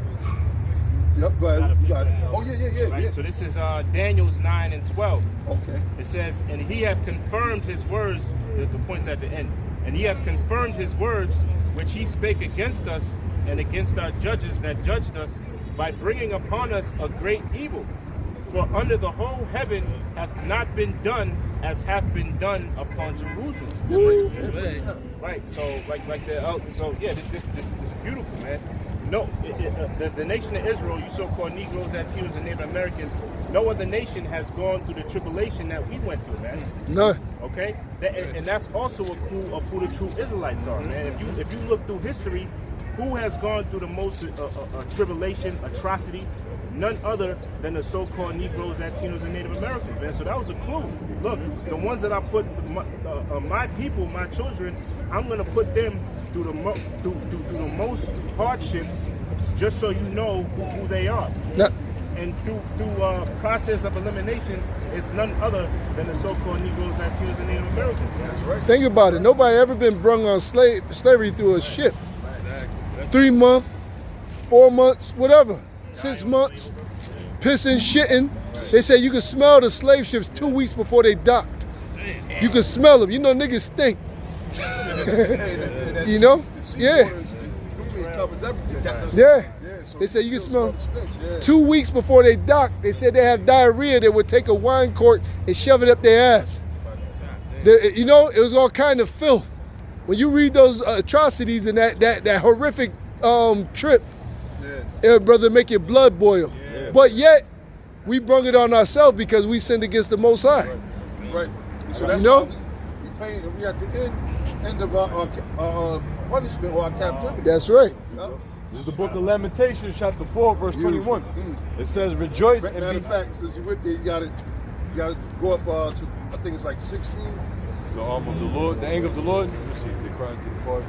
Yep, go ahead. You got it. Oh yeah. Right, so this is Daniel's 9 and 12. Okay. It says, and he hath confirmed his words, the points at the end, and he hath confirmed his words which he spake against us and against our judges that judged us, by bringing upon us a great evil. For under the whole heaven hath not been done as hath been done upon Jerusalem. Right. So so yeah, this is beautiful, man. No, the nation of Israel, you so-called Negroes, Latinos, and Native Americans, no other nation has gone through the tribulation that we went through, man. No. Okay, and that's also a clue of who the true Israelites are, man. If you look through history, who has gone through the most tribulation, atrocity? None other than the so-called Negroes, Latinos, and Native Americans, man. So that was a clue. Look, the ones that I put my people, my children, I'm gonna put them through the most hardships, just so you know who they are. No. And through process of elimination, it's none other than the so-called Negroes, Latinos, and Native Americans. Man. That's right. Think about it. Nobody ever been brung on slavery through a ship. 3 months, 4 months, whatever. 6 months, pissing, shitting. They say you can smell the slave ships 2 weeks before they docked. You can smell them. You know niggas stink. You know? Yeah. Yeah. They say you can smell 2 weeks before they docked. They said they had diarrhea. They would take a wine cork and shove it up their ass. You know, it was all kind of filth. When you read those atrocities and that horrific trip, brother, make your blood boil. Yeah. But yet, we brung it on ourselves because we sinned against the Most High. Right. So that's why we paid, and we at the end of our punishment or our captivity. That's right. This is the book of Lamentations, chapter 4, verse 21. It says, rejoice and matter of fact, since you went there, you gotta go up to, I think it's like 16. The arm of the Lord, the anger of the Lord. You see, they crying to the party.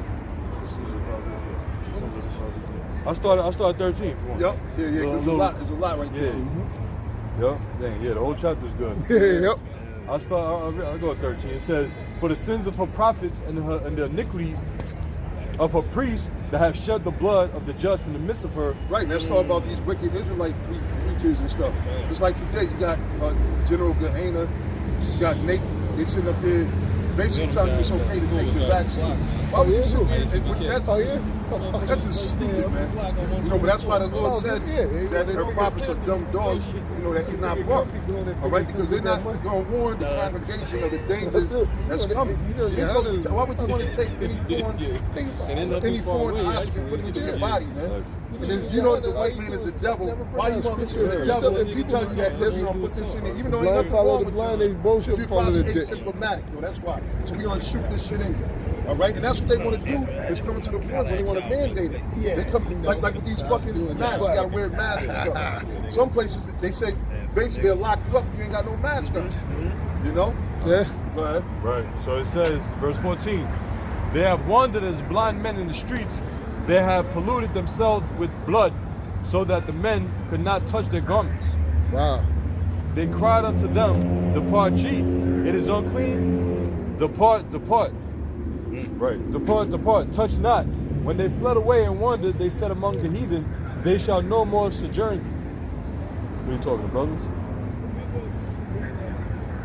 I started 13. Yep. Yeah. There's a lot right there. Yep. Dang. Yeah. The whole chapter is good. Yep. I go at 13. It says, for the sins of her prophets and the iniquities of her priests that have shed the blood of the just in the midst of her. Right. Let's talk about these wicked Israelite preachers and stuff. Just like today, you got General Gehenna, you got Nate. They sitting up there basically telling you it's okay to take the vaccine. Why would you sit there? That's just stupid, man. You know, but that's why the Lord said that her prophets are dumb dogs, you know, that cannot bark. All right, because they're not going to warn the congregation of the danger that's coming. Why would you want to take any foreign object and put it into your body, man? And then you know the white man is the devil. Why you speak to the devil and you tell you that listen, I'll put this in here, even though ain't nothing wrong with you. You're probably asymptomatic, yo. That's why. So we gonna shoot this shit in you. All right, and that's what they want to do is come to the point where they want to mandate it. Yeah. They come like with these fucking masks. You gotta wear masks and stuff. Some places they say basically they'll lock you up if you ain't got no mask on. You know? Yeah. Go ahead. Right. So it says, verse 14, they have wandered as blind men in the streets. They have polluted themselves with blood, so that the men could not touch their garments. Wow. They cried unto them, depart ye, it is unclean. Depart, depart. Right. Depart, depart, touch not. When they fled away and wandered, they said among the heathen, they shall no more sojourn. What are you talking, brothers?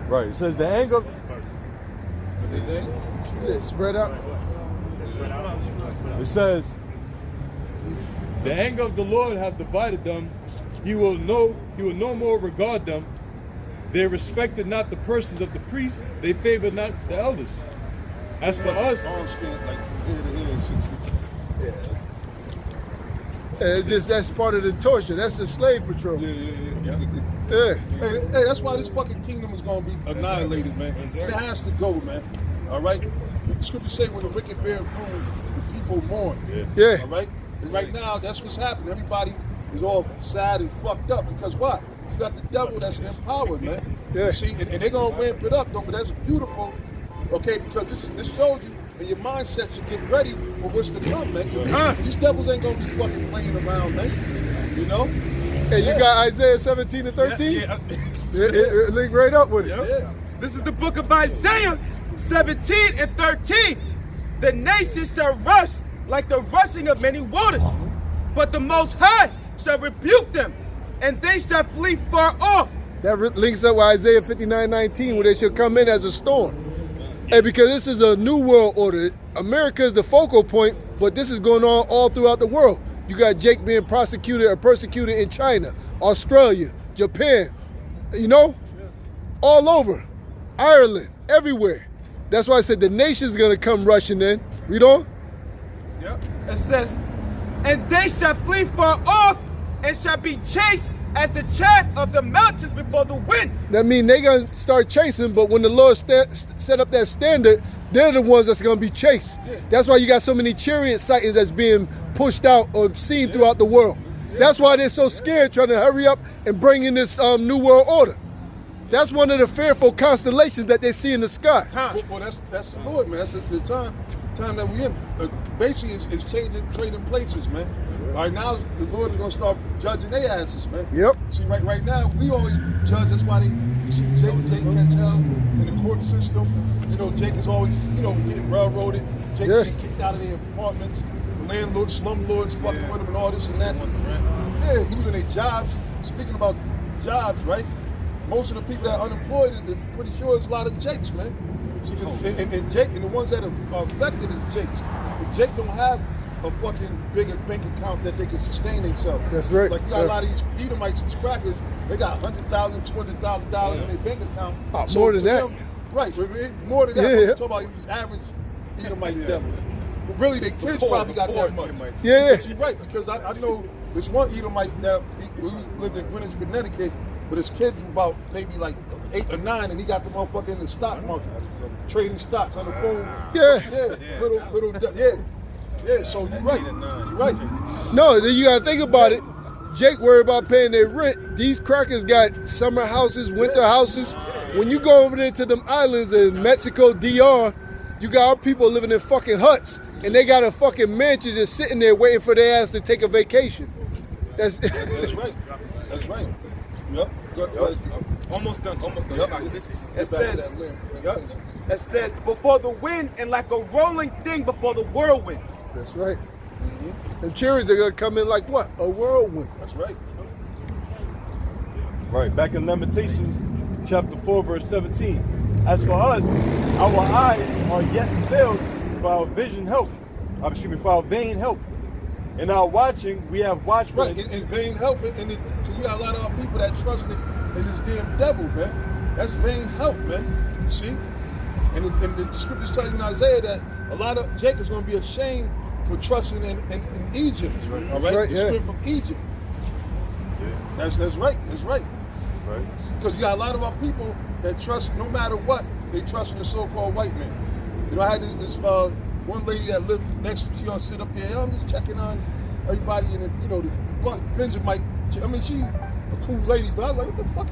Right. It says the anger of... What did it say? Spread out. It says, the anger of the Lord hath divided them. He will no more regard them. They respected not the persons of the priests. They favored not the elders. As for us, that's part of the torture. That's the slave patrol. Yeah. Hey, that's why this fucking kingdom is gonna be annihilated, man. It has to go, man. All right. The scriptures say when the wicked bear fruit, the people mourn. Yeah. All right. And right now, that's what's happening. Everybody is all sad and fucked up because why? You got the devil that's empowered, man. Yeah. You see, and they're gonna ramp it up, though. But that's beautiful, okay? Because this shows you, and your mindset should get ready for what's to come, man. These devils ain't gonna be fucking playing around, man. You know. Hey, you got Isaiah 17 and 13? It link right up with it. Yeah. This is the book of Isaiah 17 and 13. The nations shall rush like the rushing of many waters, but the Most High shall rebuke them, and they shall flee far off. That links up with Isaiah 59:19, where they shall come in as a storm. And because this is a new world order, America is the focal point but this is going on all throughout the world. You got Jake being prosecuted or persecuted in China, Australia, Japan, you know, all over, Ireland, everywhere. That's why I said the nation's gonna come rushing in. Read on. Yep. It says, and they shall flee far off and shall be chased as the chaff of the mountains before the wind. That means they gonna start chasing, but when the Lord set up that standard, they're the ones that's gonna be chased. Yeah. That's why you got so many chariot sightings that's being pushed out or seen throughout the world. That's why they're so scared trying to hurry up and bring in this new world order. That's one of the fearful constellations that they see in the sky. Well, that's the Lord, man. That's the time that we in. Basically, it's changing, trading places, man. Right now, the Lord is gonna start judging their asses, man. Yep. See, right now, we always judge. That's why you see Jake catch hell in the court system. You know, Jake is always, you know, getting railroaded. Jake getting kicked out of their apartments. The landlords, slumlords fucking with him and all this and that. Yeah, he was in their jobs. Speaking about jobs, right? Most of the people that are unemployed is pretty sure it's a lot of Jakes, man. See, and Jake, and the ones that are affected is Jakes. If Jake don't have a fucking bigger bank account that they can sustain themselves. That's right. Like you got a lot of these Edomites, these crackers, they got $100,000, $200,000 in their bank account. Oh, So more than to that. them, right, more than that. Yeah. We're talking about these average Edomite devil. But really, their kids probably got that much. Yeah. But you're right, because I know this one Edomite that lived in Greenwich, Connecticut, but his kids were about maybe like 8 or 9, and he got the motherfucker in the stock market, trading stocks on the phone. Yeah. Yeah, so you're right. You're right. No, then you gotta think about it. Jake worried about paying their rent. These crackers got summer houses, winter houses. When you go over there to them islands in Mexico, DR, you got our people living in fucking huts, and they got a fucking mansion just sitting there waiting for their ass to take a vacation. That's right. That's right. Yep. Almost done. Yep. It says, before the wind and like a rolling thing before the whirlwind. That's right. Them chariots are gonna come in like what? A whirlwind. That's right. Right, back in Lamentations, chapter 4, verse 17. As for us, our eyes are yet filled for our vision help. For our vain help. In our watching, we have watched for Right, in vain help, and you got a lot of our people that trusted in this damn devil, man. That's vain help, man. You see? And the scriptures tell you in Isaiah that a lot of Jake is going to be ashamed for trusting in Egypt. Right. All right, the script from Egypt. That's right. That's right. Right. Because you got a lot of our people that trust, no matter what, they trust in the so-called white man. You know, I had this one lady that lived next to me. She gonna sit up there. I'm just checking on everybody in the, you know, the Benjamin. I mean, she a cool lady, but I was like, what the fuck?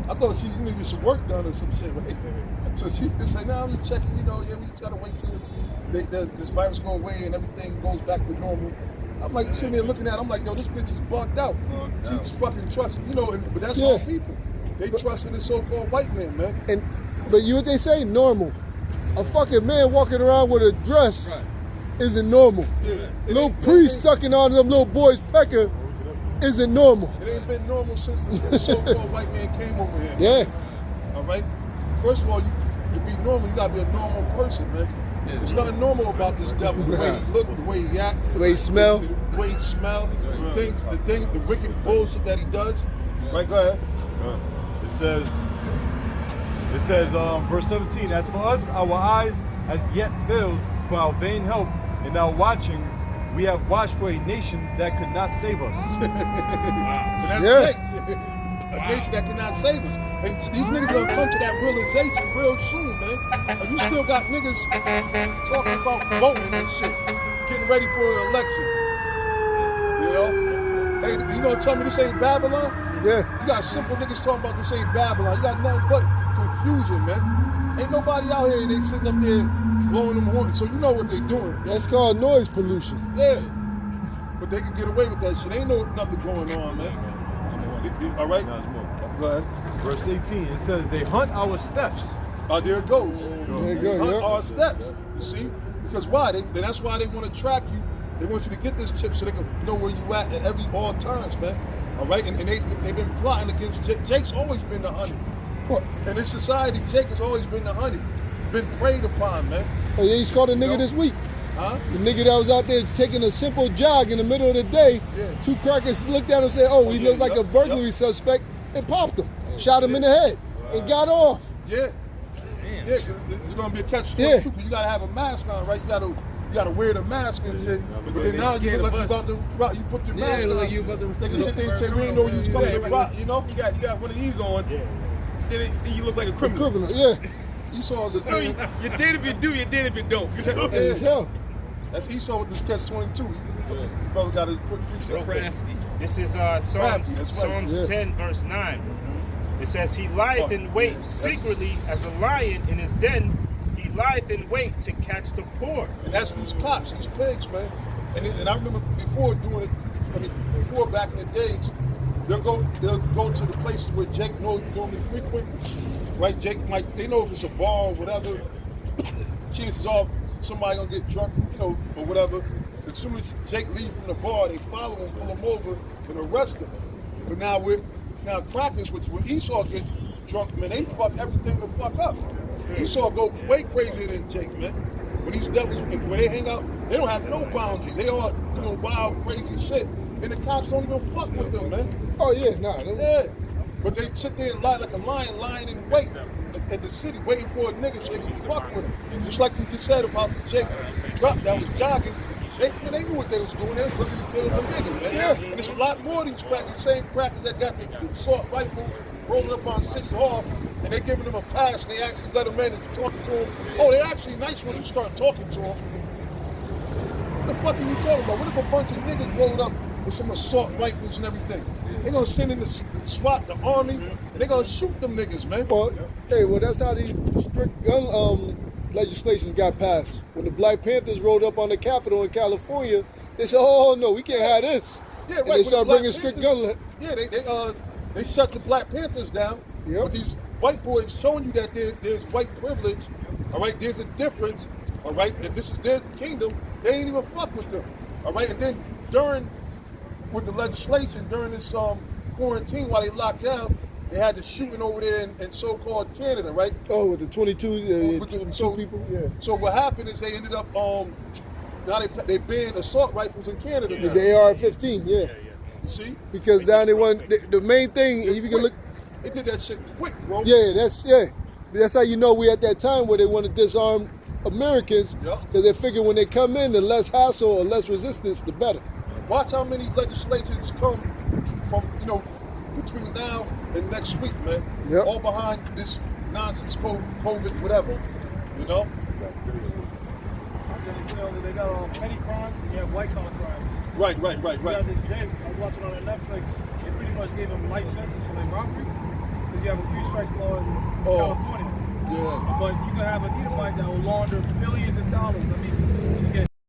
I thought she needed some work done or some shit, right? So she just said, "No, I'm just checking. You know, yeah, we just gotta wait till this virus go away and everything goes back to normal." I'm like sitting there looking at her, I'm like, yo, this bitch is bugged out. She's fucking trusting, you know, but that's all people. They trust in the so-called white man. But you what they say? Normal. A fucking man walking around with a dress isn't normal. Little priest sucking on them little boys' pecker isn't normal. It ain't been normal since the so-called white man came over here. Yeah. All right? First of all, to be normal, you gotta be a normal person, man. There's nothing normal about this devil. The way he look, the way he act, the way he smell, the way he smell, the wicked bullshit that he does. Right, go ahead. It says, verse 17, as for us, our eyes as yet filled for our vain help, in our watching, we have watched for a nation that could not save us. That's right. A nation that cannot save us. And these niggas gonna come to that realization real soon, man. And you still got niggas talking about voting and shit, getting ready for an election. You know? Hey, you gonna tell me this ain't Babylon? Yeah. You got simple niggas talking about this ain't Babylon. You got nothing but confusion, man. Ain't nobody out here and they sitting up there blowing them horns. So you know what they doing. That's called noise pollution. Yeah. But they can get away with that shit. Ain't nothing going on, man. All right? Go ahead. Verse 18, it says, they hunt our steps. Oh, there it goes. There you go, Hunt yeah. our steps. You see? Because why? That's why they want to track you. They want you to get this chip so they can know where you at all times, man. All right? And they've been plotting against Jake. Jake's always been the hunted. In this society, Jake has always been the hunted. Been preyed upon, man. Oh yeah, he's caught a nigga this week. Huh? The nigga that was out there taking a simple jog in the middle of the day, Yeah. two crackers looked at him and said, oh, he looks like a burglary suspect, and popped him. Shot him in the head and got off. Yeah. Yeah, because it's gonna be a catch-22 because you gotta have a mask on, right? You gotta wear the mask and shit. But then now you look like you about to rock. You put your mask on. like you about to. They can sit there and say we didn't know you was coming to rock. You know? You got one of these on, then you look like a criminal. Criminal, yeah. Esau is a I mean, thing. you're dead if you do, you're dead if you don't. You know? As hell. That's Esau with this catch-22. His brother got his quick precept. Crafty. This is Crafty, Psalms, that's right. Psalms Yeah. 10, verse 9. It says, he lieth in wait secretly as a lion in his den. He lieth in wait to catch the poor. And that's these cops, these pigs, man. And I remember before doing it, before back in the days, they'll go to the places where Jake normally frequent, right? Jake they know if it's a bar or whatever, chances are somebody gonna get drunk, or whatever. As soon as Jake leaves from the bar, they follow him, pull him over, and arrest him. But now crackers, when Esau get drunk, man, they fuck everything the fuck up. Esau go way crazier than Jake, man. When these devils, when they hang out, they don't have no boundaries. They all doing wild, crazy shit. And the cops don't even fuck with them, man. Oh, yeah, nah. Yeah. But they sit there and lie like a lion, lying in wait at the city, waiting for a nigga so they can fuck with him. Just like you just said about the Jake drop that was jogging. They knew what they was doing. They was looking to kill the nigga, man. Yeah. And there's a lot more of these crackers, the same crackers that got the assault rifle rolling up on City Hall, and they giving them a pass, and they actually let them in and talking to them. Oh, they're actually nice when you start talking to them. What the fuck are you talking about? What if a bunch of niggas rolled up with some assault rifles and everything? They're gonna send in the SWAT, the army, and they're gonna shoot them niggas, man. Well, hey, that's how these strict gun legislations got passed. When the Black Panthers rolled up on the Capitol in California, they said, oh, no, we can't have this. Yeah, And right. they started bringing strict gun Yeah, they shut the Black Panthers down. Yep. But these white boys showing you that there's white privilege. All right, there's a difference. All right, that this is their kingdom. They ain't even fuck with them. All right, and then with the legislation during this quarantine while they locked down, they had the shooting over there in so-called Canada, right? Oh, with the 22 With the- 22 so- people? Yeah. So what happened is they ended up now they banned assault rifles in Canada. Now. The AR-15, yeah. You see? Because down there, the main thing, if you can look, They did that shit quick, bro. yeah, that's how you know we at that time where they want to disarm Americans, Yep. because they figure when they come in, the less hassle or less resistance, the better. Watch how many legislations come from, between now and next week, man. Yep. All behind this nonsense, COVID, whatever. You know? They got petty crimes and you have white collar crimes. Right. You got this Jay, I was watching on Netflix, they pretty much gave him life sentence for like robbery because you have a 3-strike law in California. Yeah. But you can have an Edomite that will launder billions of dollars. I mean, you get